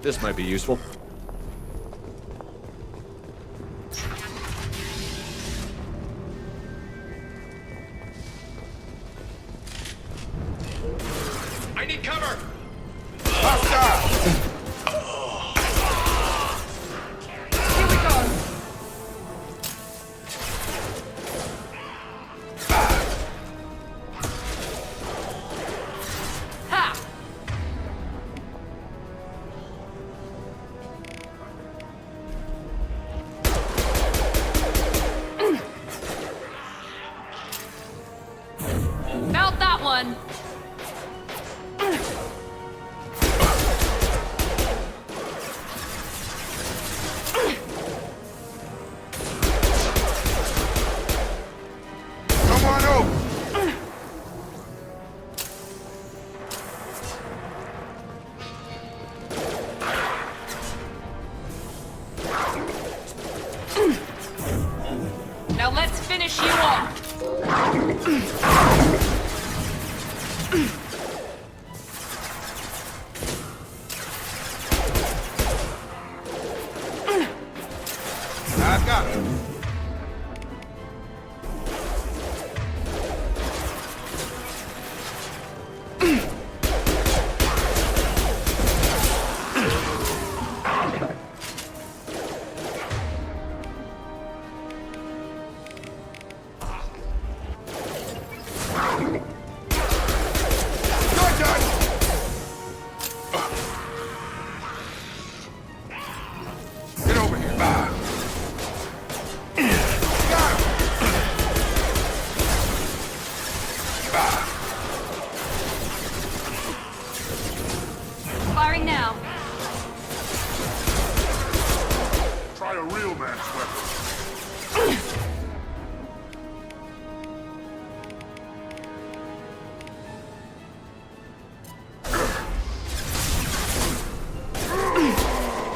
This might be useful. I need cover! Here we go! Ha! Felt that one! Come on over! Now let's finish you off! I've got it. You're done! Get over here. Got him! Firing now. Try a real man's weapon.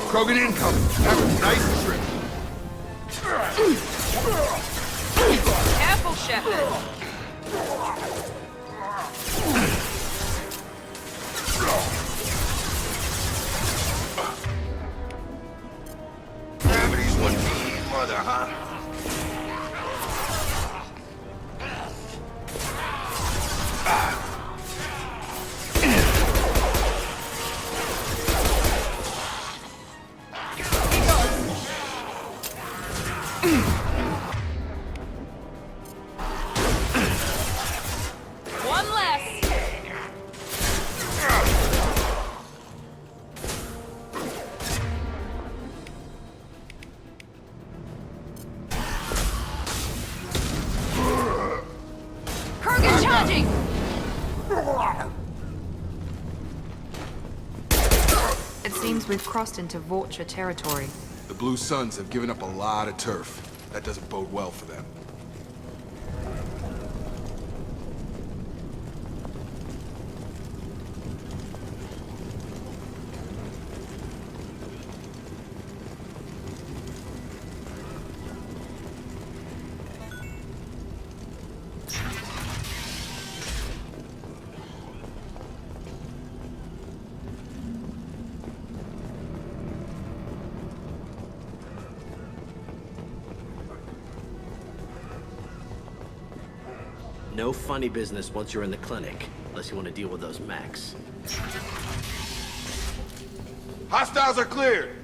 Krogan incoming. That was a nice trick. Careful, Shepard. Gravity's one mean mother, huh? Charging! It seems we've crossed into Vorcha territory. The Blue Suns have given up a lot of turf. That doesn't bode well for them. No funny business once you're in the clinic, unless you want to deal with those mechs. Hostiles are cleared!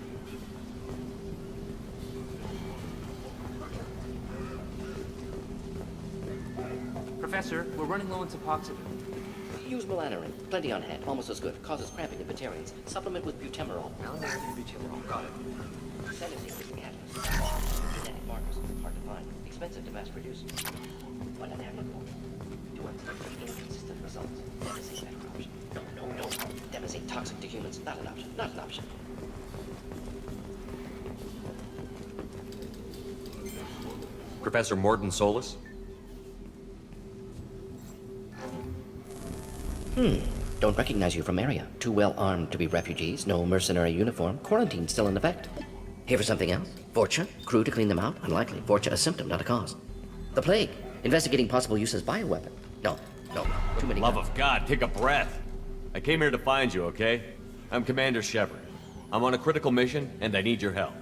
Professor, we're running low on Suboxone. Use melanorin. Plenty on hand. Almost as good. Causes cramping in Batarians. Supplement with butemerol. Melanorin and butemerol. Got it. Sedative is the catalyst. Genetic markers. Hard to find. Expensive to mass produce. But inevitable. To unexpected inconsistent results. Demonstrate better option. No. Demonstrate toxic to humans. Not an option. Not an option. Professor Mordin Solus? Don't recognize you from area. Too well armed to be refugees. No mercenary uniform. Quarantine still in effect. Here for something else? Vorcha? Crew to clean them out? Unlikely. Vorcha a symptom, not a cause. The plague. Investigating possible use as bioweapon. No. Too many. Love of God, take a breath. I came here to find you, okay? I'm Commander Shepard. I'm on a critical mission, and I need your help.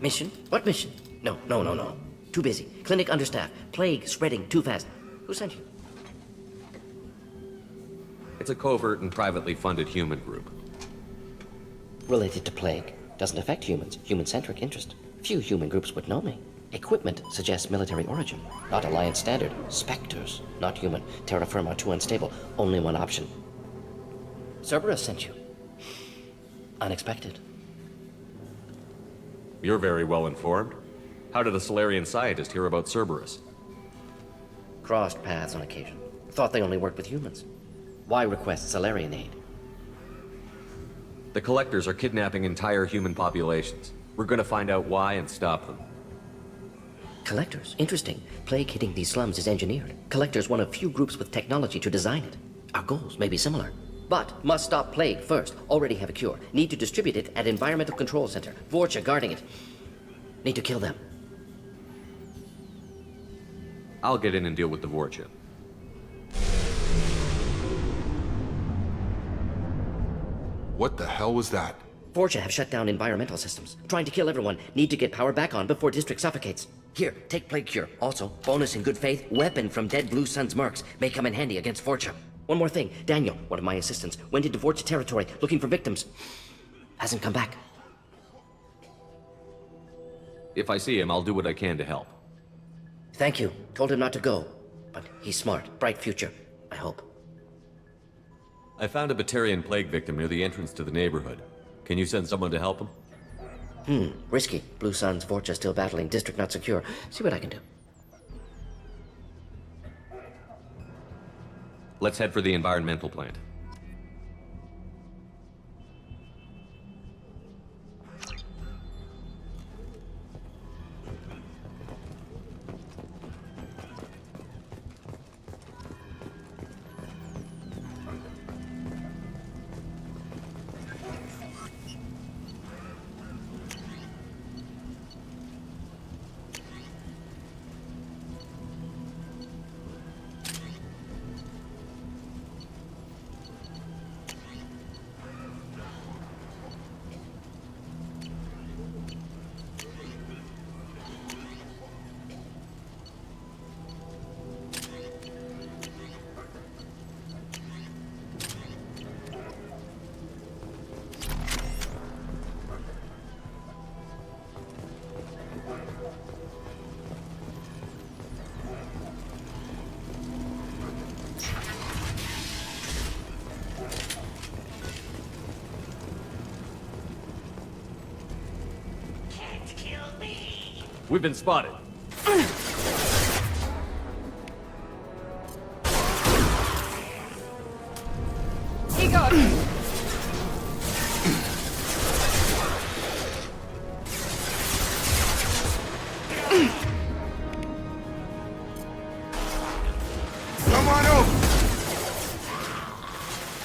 Mission? What mission? No. Too busy. Clinic understaffed. Plague spreading too fast. Who sent you? It's a covert and privately funded human group. Related to plague. Doesn't affect humans. Human-centric interest. Few human groups would know me. Equipment suggests military origin. Not Alliance standard. Spectres. Not human. Terra firma too unstable. Only one option. Cerberus sent you. Unexpected. You're very well informed. How did a Solarian scientist hear about Cerberus? Crossed paths on occasion. Thought they only worked with humans. Why request Solarian aid? The Collectors are kidnapping entire human populations. We're gonna find out why and stop them. Collectors? Interesting. Plague hitting these slums is engineered. Collectors one of few groups with technology to design it. Our goals may be similar. But must stop plague first. Already have a cure. Need to distribute it at Environmental Control Center. Vorcha guarding it. Need to kill them. I'll get in and deal with the Vorcha. What the hell was that? Vorcha have shut down environmental systems. Trying to kill everyone. Need to get power back on before district suffocates. Here, take plague cure. Also, bonus in good faith, weapon from dead Blue Sun's mercs. May come in handy against Vorcha. One more thing. Daniel, one of my assistants, went into Vorcha territory looking for victims. Hasn't come back. If I see him, I'll do what I can to help. Thank you. Told him not to go. But he's smart. Bright future. I hope. I found a Batarian plague victim near the entrance to the neighborhood. Can you send someone to help him? Risky. Blue Sun's Vorcha still battling. District not secure. See what I can do. Let's head for the environmental plant. We've been spotted.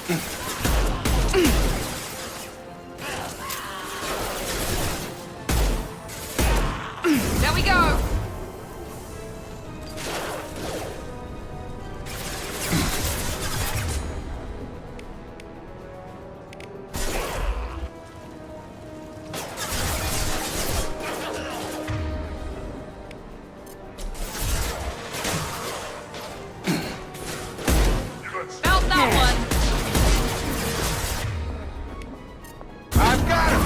There we go! Felt that one! I've got him!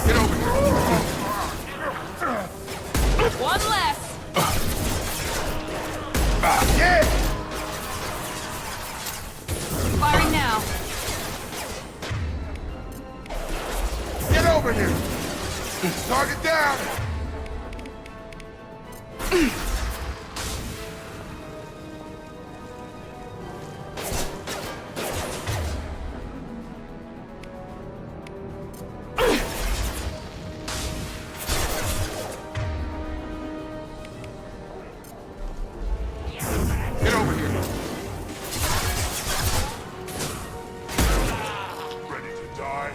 Get over here! One less! Yeah! Firing now. Get over here! Target down! Get over here! Ready to die?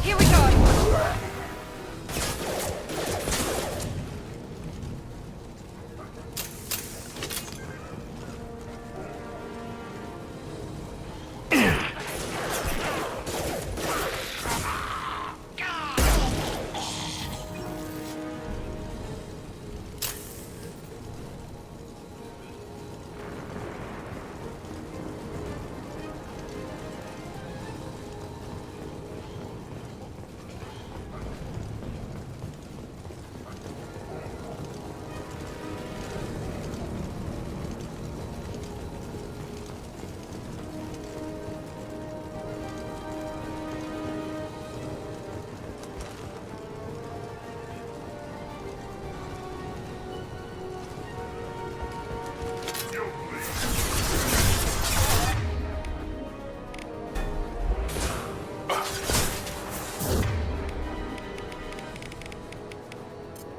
Here we go!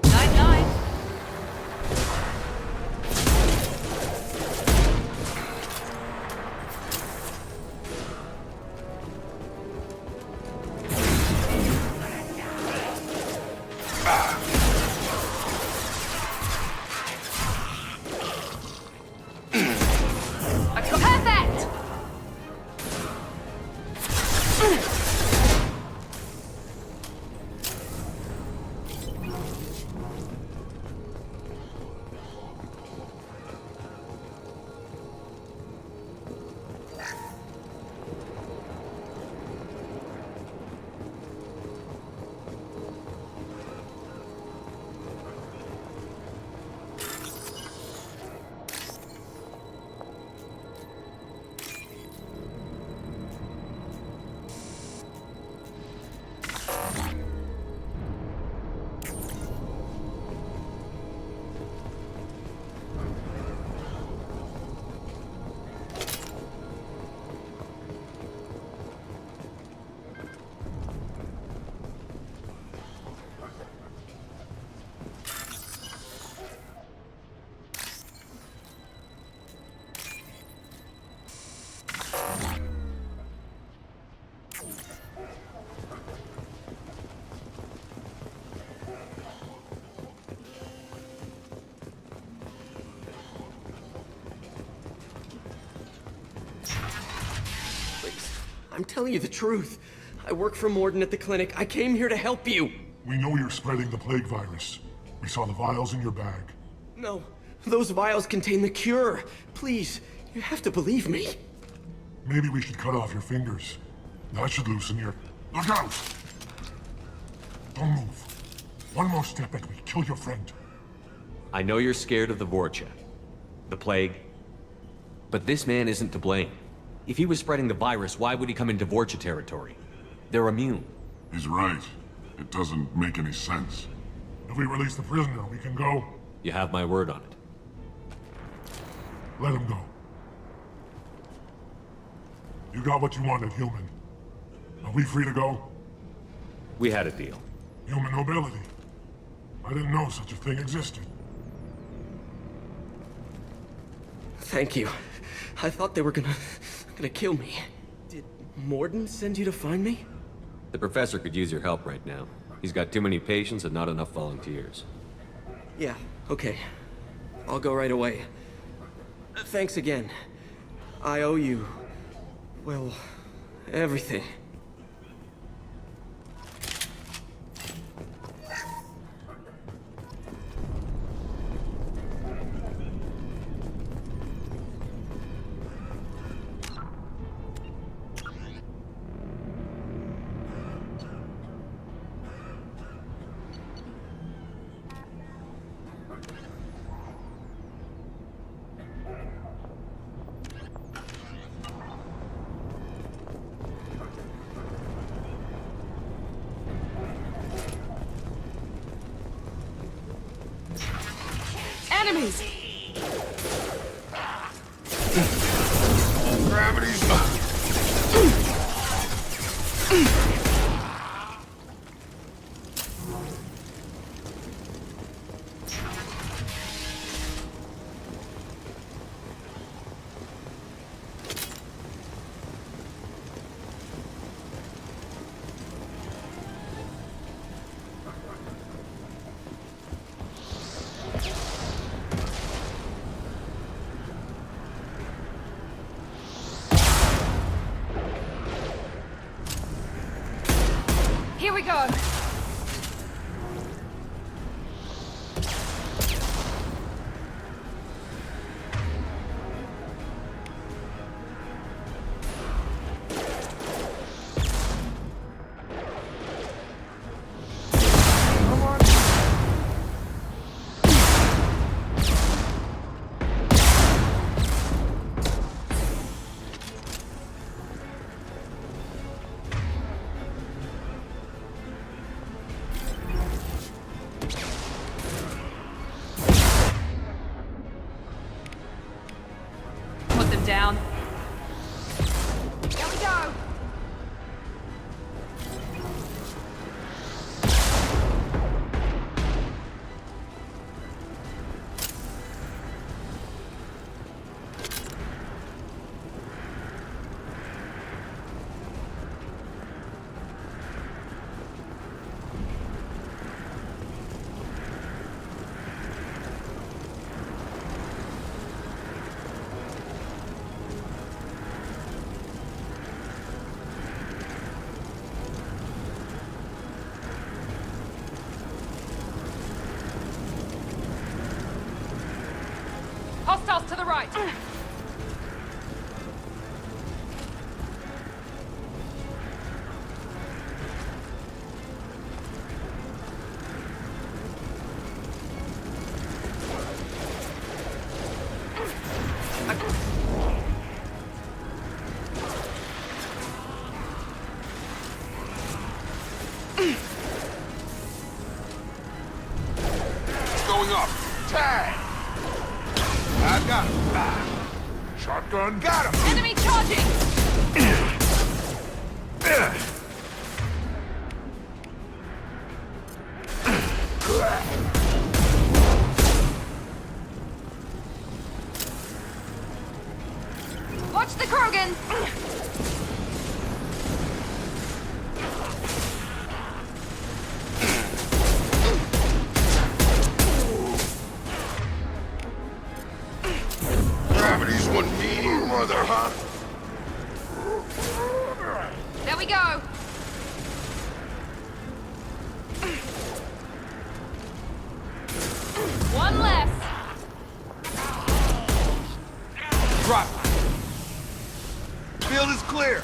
Night-night. Perfect! I'm telling you the truth. I work for Mordin at the clinic. I came here to help you. We know you're spreading the plague virus. We saw the vials in your bag. No, those vials contain the cure. Please, you have to believe me. Maybe we should cut off your fingers. That should loosen your... Look out! Don't move. One more step and we kill your friend. I know you're scared of the Vorcha, the plague, but this man isn't to blame. If he was spreading the virus, why would he come into Vorcha territory? They're immune. He's right. It doesn't make any sense. If we release the prisoner, we can go. You have my word on it. Let him go. You got what you wanted, human. Are we free to go? We had a deal. Human mobility. I didn't know such a thing existed. Thank you. I thought they were gonna kill me. Did Mordin send you to find me? The professor could use your help right now. He's got too many patients and not enough volunteers. Yeah, okay. I'll go right away. Thanks again. I owe you... well, everything. Enemies! Gravity's... Here we go! Down. Here we go! Hostiles to the right! Going up. Tag! I got him. Shotgun. Got him. Enemy charging! Watch the Krogan! Gravity's one mean mother, huh? There we go! One less! Drop. Field is clear.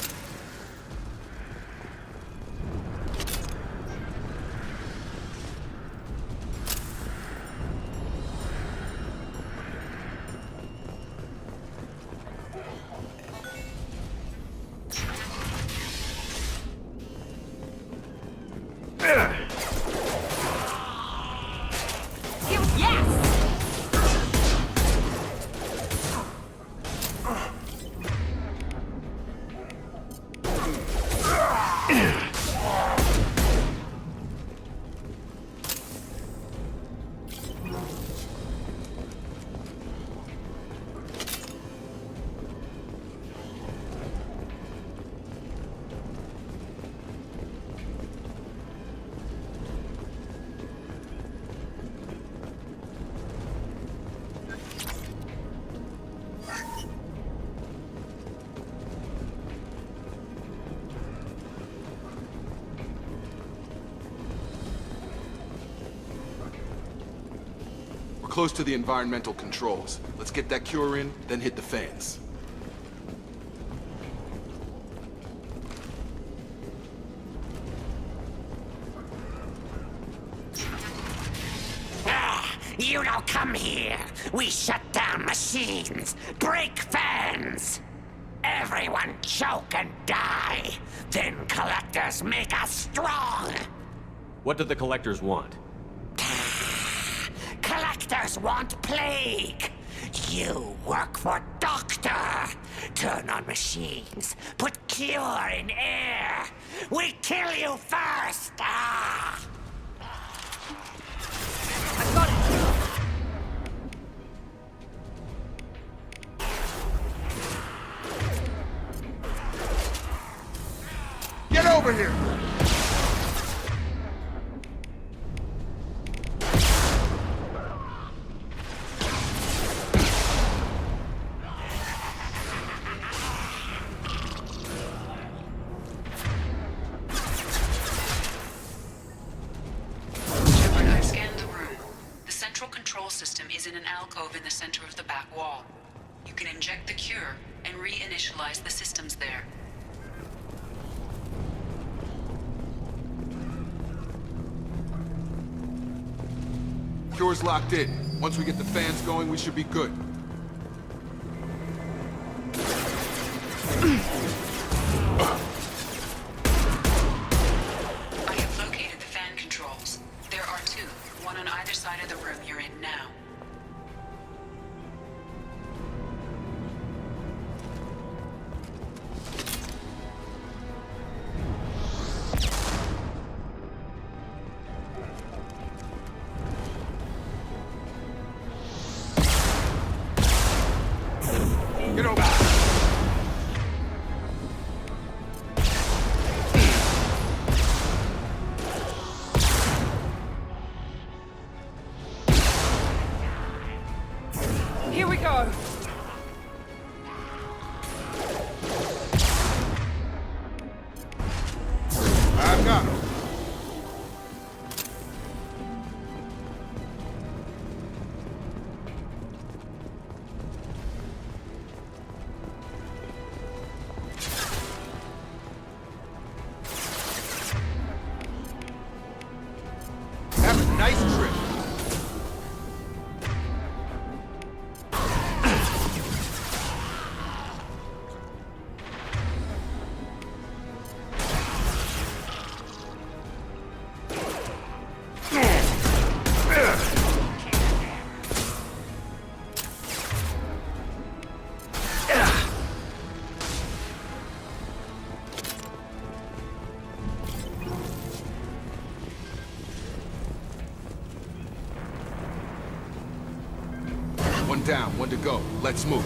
close to the environmental controls. Let's get that cure in, then hit the fans. You don't come here. We shut down machines, break fans. Everyone choke and die. Then collectors make us strong. What do the collectors want? Collectors want plague. You work for Doctor. Turn on machines. Put cure in air. We kill you first. Ah! I got it. Get over here! I've scanned the room. The central control system is in an alcove in the center of the back wall. You can inject the cure and reinitialize the systems there. Cure's locked in. Once we get the fans going, we should be good. I have located the fan controls. There are two, one on either side of the room you're in now. Get over. Here we go. I've got him. Have a nice trip. One down, one to go. Let's move.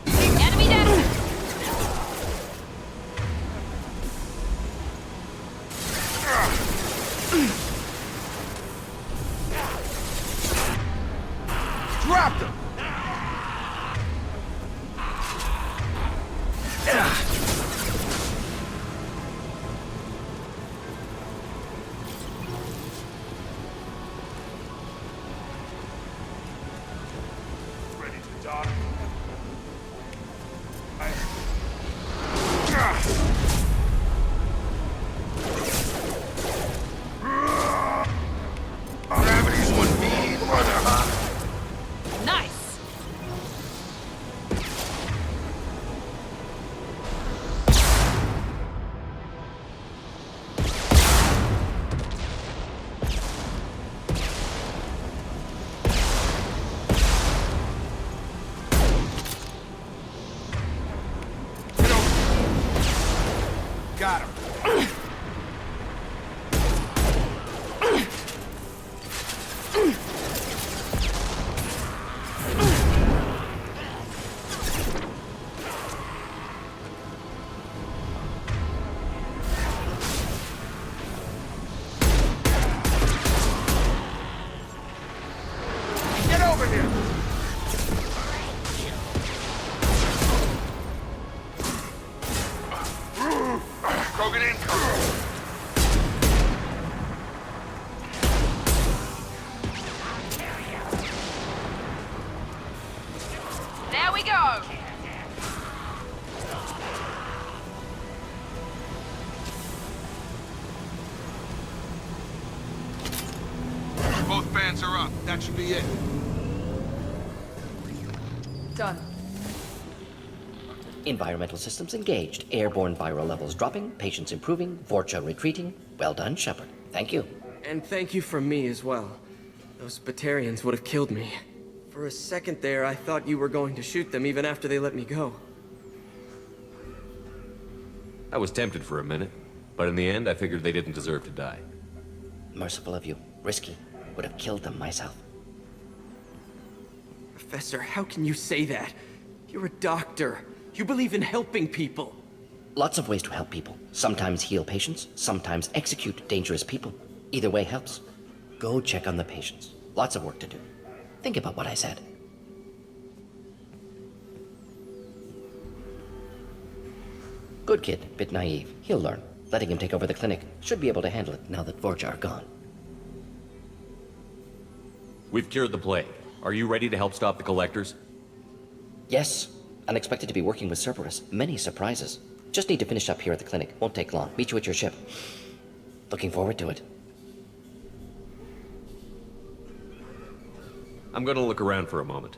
Enemy down. Dropped him! Ready to dock? Gravity's one bead, brother, huh? Nice. Here we go! Both fans are up. That should be it. Done. Environmental systems engaged. Airborne viral levels dropping. Patients improving. Vorcha retreating. Well done, Shepard. Thank you. And thank you from me as well. Those Batarians would have killed me. For a second there, I thought you were going to shoot them even after they let me go. I was tempted for a minute, but in the end, I figured they didn't deserve to die. Merciful of you. Risky. Would have killed them myself. Professor, how can you say that? You're a doctor. You believe in helping people. Lots of ways to help people. Sometimes heal patients, sometimes execute dangerous people. Either way helps. Go check on the patients. Lots of work to do. Think about what I said. Good kid, bit naive. He'll learn. Letting him take over the clinic. Should be able to handle it now that Vorcha are gone. We've cured the plague. Are you ready to help stop the collectors? Yes. Unexpected to be working with Cerberus. Many surprises. Just need to finish up here at the clinic. Won't take long. Meet you at your ship. Looking forward to it. I'm gonna look around for a moment.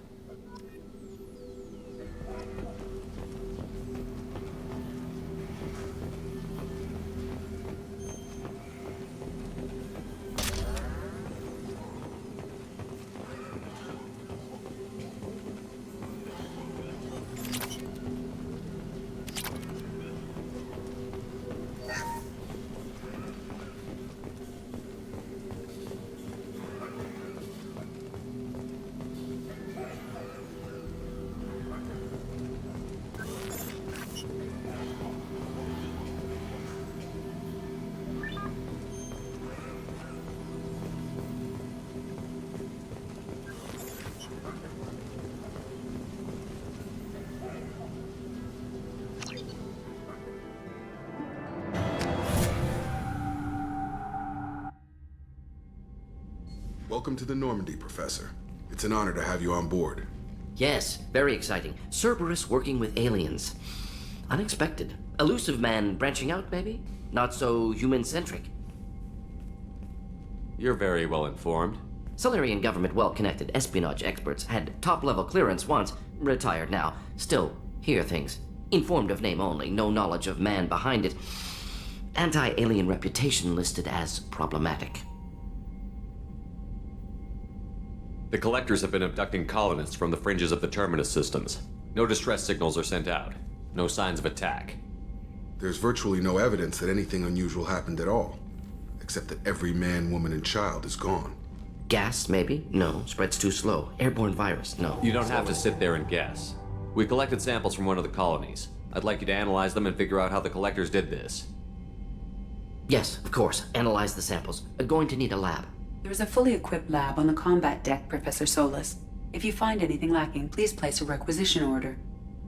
Welcome to the Normandy, Professor. It's an honor to have you on board. Yes, very exciting. Cerberus working with aliens. Unexpected. Elusive man branching out, maybe? Not so human-centric. You're very well informed. Solarian government well-connected. Espionage experts. Had top-level clearance once. Retired now. Still, hear things. Informed of name only. No knowledge of man behind it. Anti-alien reputation listed as problematic. The collectors have been abducting colonists from the fringes of the Terminus systems. No distress signals are sent out. No signs of attack. There's virtually no evidence that anything unusual happened at all, except that every man, woman, and child is gone. Gas, maybe? No. Spreads too slow. Airborne virus? No. You don't have to sit there and guess. We collected samples from one of the colonies. I'd like you to analyze them and figure out how the collectors did this. Yes, of course. Analyze the samples. Going to need a lab. There is a fully equipped lab on the combat deck, Professor Solis. If you find anything lacking, please place a requisition order.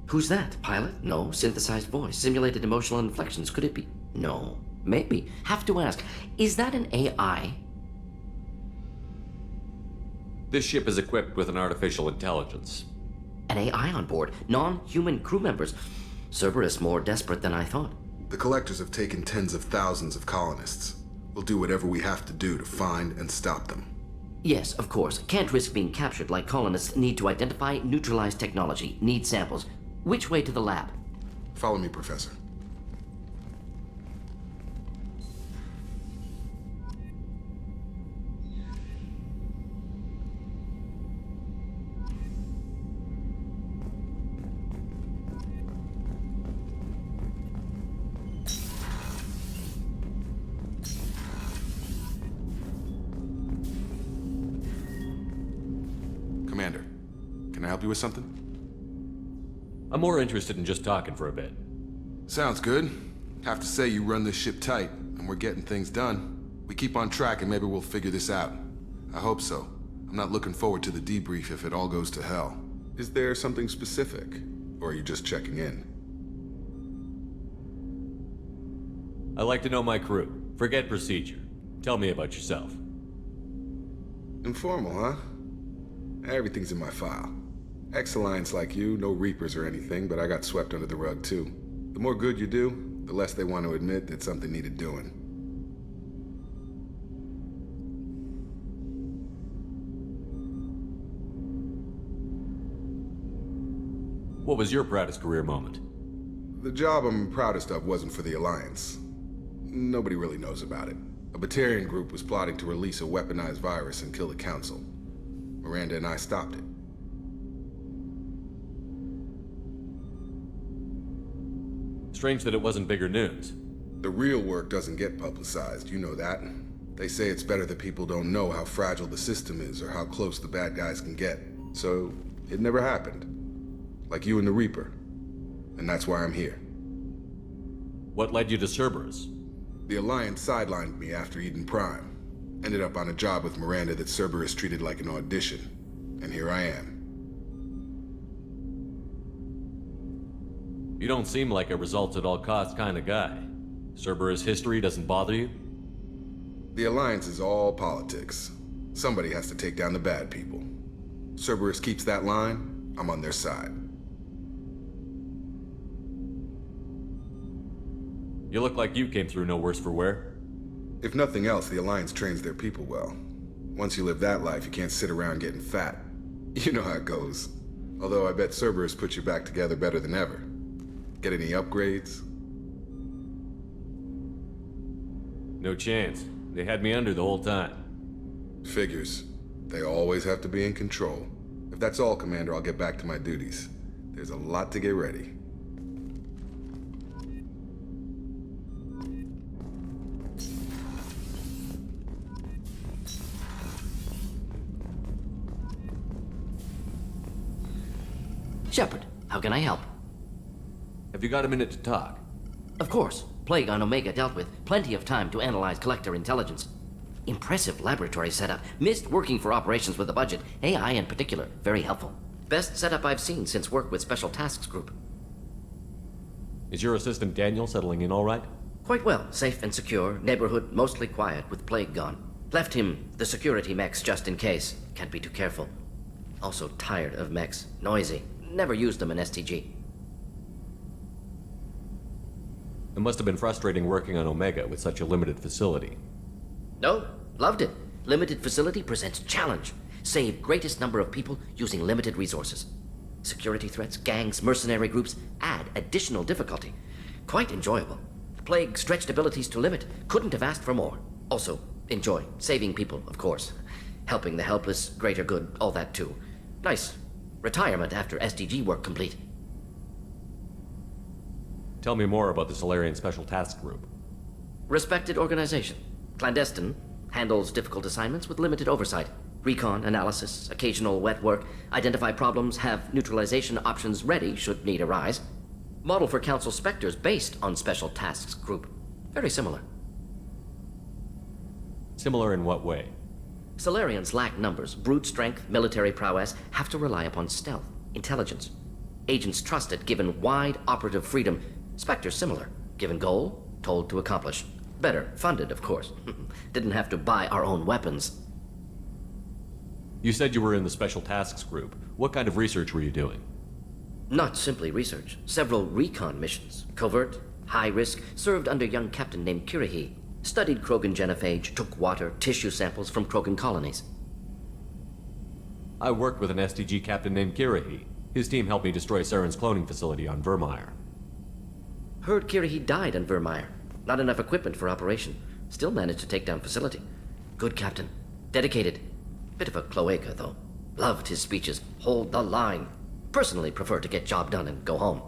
Who's that? Pilot? No. Synthesized voice. Simulated emotional inflections. Could it be? No. Maybe. Have to ask. Is that an AI? This ship is equipped with an artificial intelligence. An AI on board? Non-human crew members? Cerberus more desperate than I thought. The collectors have taken tens of thousands of colonists. We'll do whatever we have to do to find and stop them. Yes, of course. Can't risk being captured like colonists. Need to identify, neutralize technology. Need samples. Which way to the lab? Follow me, Professor. Commander, can I help you with something? I'm more interested in just talking for a bit. Sounds good. Have to say you run this ship tight, and we're getting things done. We keep on track and maybe we'll figure this out. I hope so. I'm not looking forward to the debrief if it all goes to hell. Is there something specific? Or are you just checking in? I like to know my crew. Forget procedure. Tell me about yourself. Informal, huh? Everything's in my file. Ex-Alliance like you, no Reapers or anything, but I got swept under the rug too. The more good you do, the less they want to admit that something needed doing. What was your proudest career moment? The job I'm proudest of wasn't for the Alliance. Nobody really knows about it. A Batarian group was plotting to release a weaponized virus and kill the Council. Miranda and I stopped it. Strange that it wasn't bigger news. The real work doesn't get publicized, you know that. They say it's better that people don't know how fragile the system is or how close the bad guys can get. So, it never happened. Like you and the Reaper. And that's why I'm here. What led you to Cerberus? The Alliance sidelined me after Eden Prime. Ended up on a job with Miranda that Cerberus treated like an audition. And here I am. You don't seem like a results-at-all-costs kind of guy. Cerberus history doesn't bother you? The Alliance is all politics. Somebody has to take down the bad people. Cerberus keeps that line, I'm on their side. You look like you came through no worse for wear. If nothing else, the Alliance trains their people well. Once you live that life, you can't sit around getting fat. You know how it goes. Although I bet Cerberus puts you back together better than ever. Get any upgrades? No chance. They had me under the whole time. Figures. They always have to be in control. If that's all, Commander, I'll get back to my duties. There's a lot to get ready. Shepard, how can I help? Have you got a minute to talk? Of course. Plague on Omega dealt with. Plenty of time to analyze collector intelligence. Impressive laboratory setup. Missed working for operations with a budget. AI in particular. Very helpful. Best setup I've seen since work with Special Tasks Group. Is your assistant Daniel settling in all right? Quite well. Safe and secure. Neighborhood mostly quiet with Plague gone. Left him the security mechs just in case. Can't be too careful. Also tired of mechs. Noisy. Never used them in STG. It must have been frustrating working on Omega with such a limited facility. No, loved it. Limited facility presents challenge. Save greatest number of people using limited resources. Security threats, gangs, mercenary groups add additional difficulty. Quite enjoyable. Plague stretched abilities to limit. Couldn't have asked for more. Also, enjoy. Saving people, of course. Helping the helpless, greater good, all that too. Nice. Retirement after SDG work complete. Tell me more about the Solarian Special Task Group. Respected organization. Clandestine. Handles difficult assignments with limited oversight. Recon, analysis, occasional wet work. Identify problems, have neutralization options ready should need arise. Model for Council Spectres based on Special Tasks Group. Very similar. Similar in what way? Solarians lack numbers, brute strength, military prowess, have to rely upon stealth, intelligence. Agents trusted, given wide operative freedom. Spectres similar, given goal, told to accomplish. Better, funded, of course. Didn't have to buy our own weapons. You said you were in the Special Tasks Group. What kind of research were you doing? Not simply research. Several recon missions. Covert, high risk, served under young captain named Kirahi. Studied Krogan genophage, took water, tissue samples from Krogan colonies. I worked with an STG captain named Kirahi. His team helped me destroy Saren's cloning facility on Vermeer. Heard Kirahi died on Vermeer. Not enough equipment for operation. Still managed to take down facility. Good captain. Dedicated. Bit of a cloaca, though. Loved his speeches. Hold the line. Personally prefer to get job done and go home.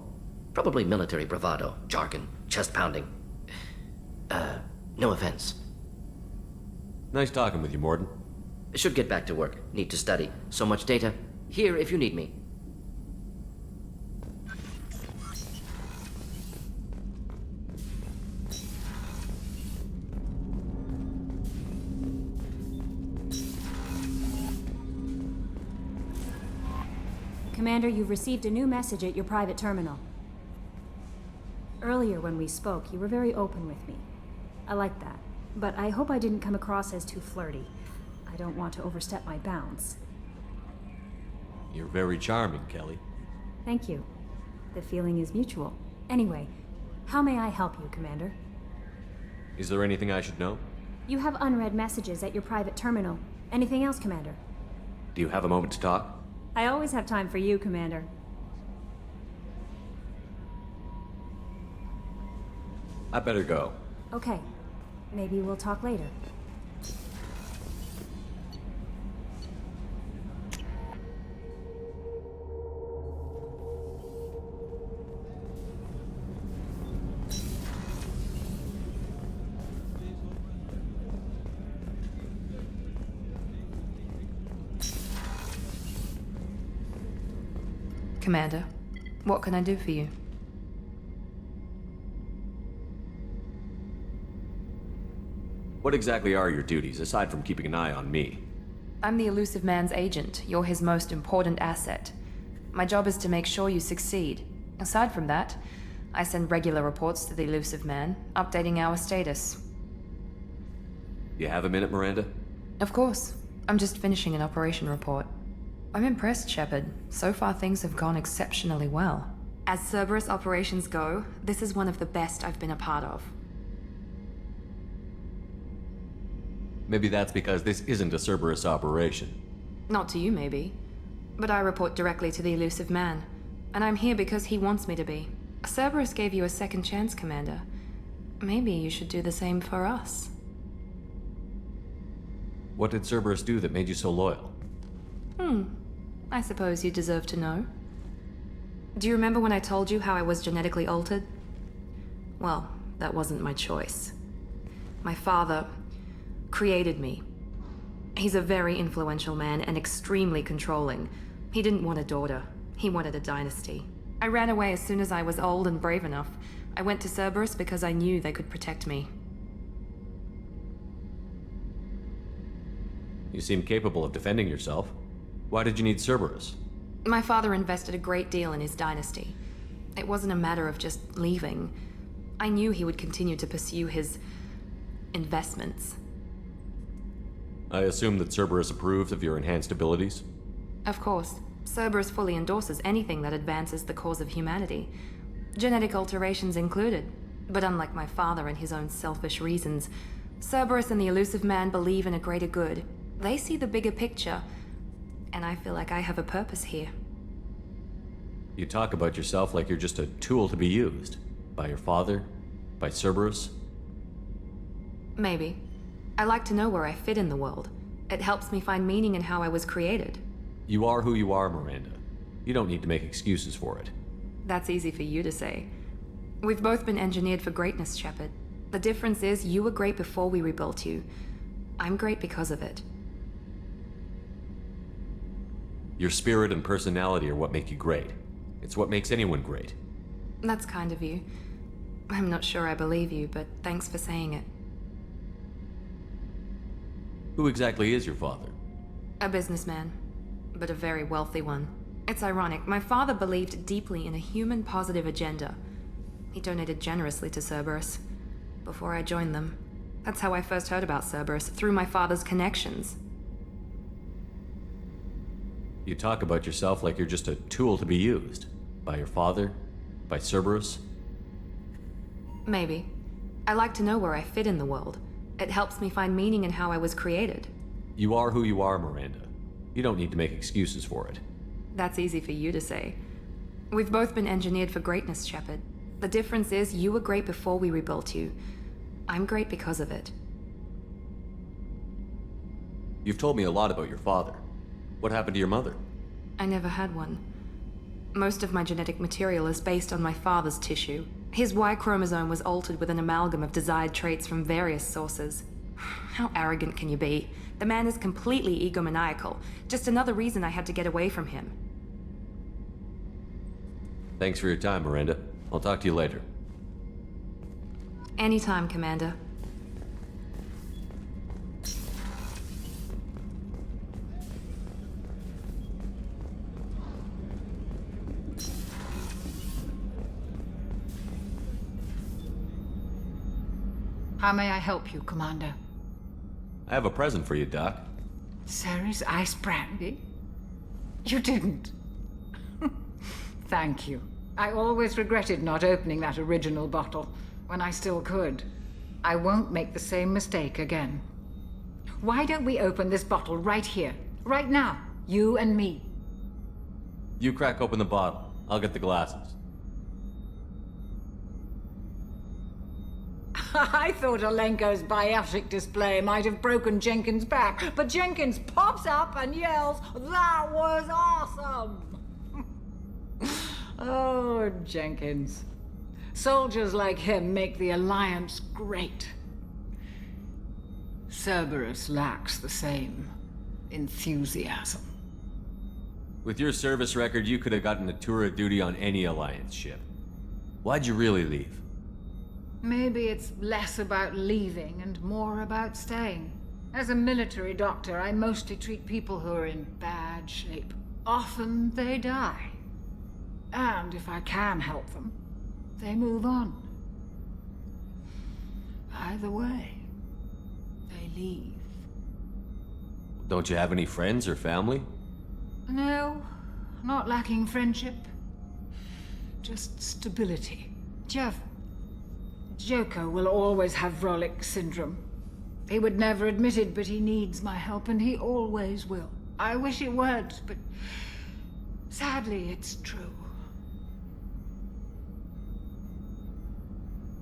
Probably military bravado, jargon, chest pounding. No offense. Nice talking with you, Mordin. Should get back to work. Need to study. So much data. Here if you need me. Commander, you've received a new message at your private terminal. Earlier when we spoke, you were very open with me. I like that, but I hope I didn't come across as too flirty. I don't want to overstep my bounds. You're very charming, Kelly. Thank you. The feeling is mutual. Anyway, how may I help you, Commander? Is there anything I should know? You have unread messages at your private terminal. Anything else, Commander? Do you have a moment to talk? I always have time for you, Commander. I better go. Okay. Maybe we'll talk later. Commander, what can I do for you? What exactly are your duties, aside from keeping an eye on me? I'm the Elusive Man's agent. You're his most important asset. My job is to make sure you succeed. Aside from that, I send regular reports to the Elusive Man, updating our status. You have a minute, Miranda? Of course. I'm just finishing an operation report. I'm impressed, Shepard. So far things have gone exceptionally well. As Cerberus operations go, this is one of the best I've been a part of. Maybe that's because this isn't a Cerberus operation. Not to you, maybe. But I report directly to the Elusive Man. And I'm here because he wants me to be. Cerberus gave you a second chance, Commander. Maybe you should do the same for us. What did Cerberus do that made you so loyal? I suppose you deserve to know. Do you remember when I told you how I was genetically altered? Well, that wasn't my choice. My father created me. He's a very influential man and extremely controlling. He didn't want a daughter. He wanted a dynasty. I ran away as soon as I was old and brave enough. I went to Cerberus because I knew they could protect me. You seem capable of defending yourself. Why did you need Cerberus? My father invested a great deal in his dynasty. It wasn't a matter of just leaving. I knew he would continue to pursue his investments. I assume that Cerberus approves of your enhanced abilities? Of course. Cerberus fully endorses anything that advances the cause of humanity. Genetic alterations included. But unlike my father and his own selfish reasons, Cerberus and the Elusive Man believe in a greater good. They see the bigger picture, and I feel like I have a purpose here. You talk about yourself like you're just a tool to be used. By your father? By Cerberus? Maybe. I like to know where I fit in the world. It helps me find meaning in how I was created. You are who you are, Miranda. You don't need to make excuses for it. That's easy for you to say. We've both been engineered for greatness, Shepard. The difference is you were great before we rebuilt you. I'm great because of it. Your spirit and personality are what make you great. It's what makes anyone great. That's kind of you. I'm not sure I believe you, but thanks for saying it. Who exactly is your father? A businessman, but a very wealthy one. It's ironic, my father believed deeply in a human-positive agenda. He donated generously to Cerberus before I joined them. That's how I first heard about Cerberus, through my father's connections. You talk about yourself like you're just a tool to be used. By your father? By Cerberus? Maybe. I like to know where I fit in the world. It helps me find meaning in how I was created. You are who you are, Miranda. You don't need to make excuses for it. That's easy for you to say. We've both been engineered for greatness, Shepard. The difference is you were great before we rebuilt you. I'm great because of it. You've told me a lot about your father. What happened to your mother? I never had one. Most of my genetic material is based on my father's tissue. His Y chromosome was altered with an amalgam of desired traits from various sources. How arrogant can you be? The man is completely egomaniacal. Just another reason I had to get away from him. Thanks for your time, Miranda. I'll talk to you later. Anytime, Commander. How may I help you, Commander? I have a present for you, Doc. Ceres ice brandy? You didn't. Thank you. I always regretted not opening that original bottle when I still could. I won't make the same mistake again. Why don't we open this bottle right here, right now, you and me? You crack open the bottle. I'll get the glasses. I thought Alenko's biotic display might have broken Jenkins' back, but Jenkins pops up and yells, "That was awesome!" Oh, Jenkins. Soldiers like him make the Alliance great. Cerberus lacks the same enthusiasm. With your service record, you could have gotten a tour of duty on any Alliance ship. Why'd you really leave? Maybe it's less about leaving and more about staying. As a military doctor, I mostly treat people who are in bad shape. Often they die. And if I can help them, they move on. Either way, they leave. Don't you have any friends or family? No, not lacking friendship. Just stability. Jeff, Joko will always have Vrolik syndrome. He would never admit it, but he needs my help, and he always will. I wish it weren't, but sadly, it's true.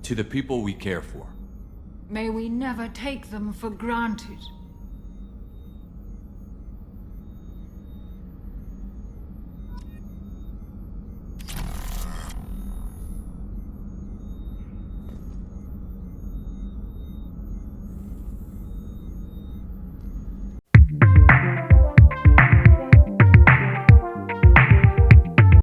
To the people we care for. May we never take them for granted.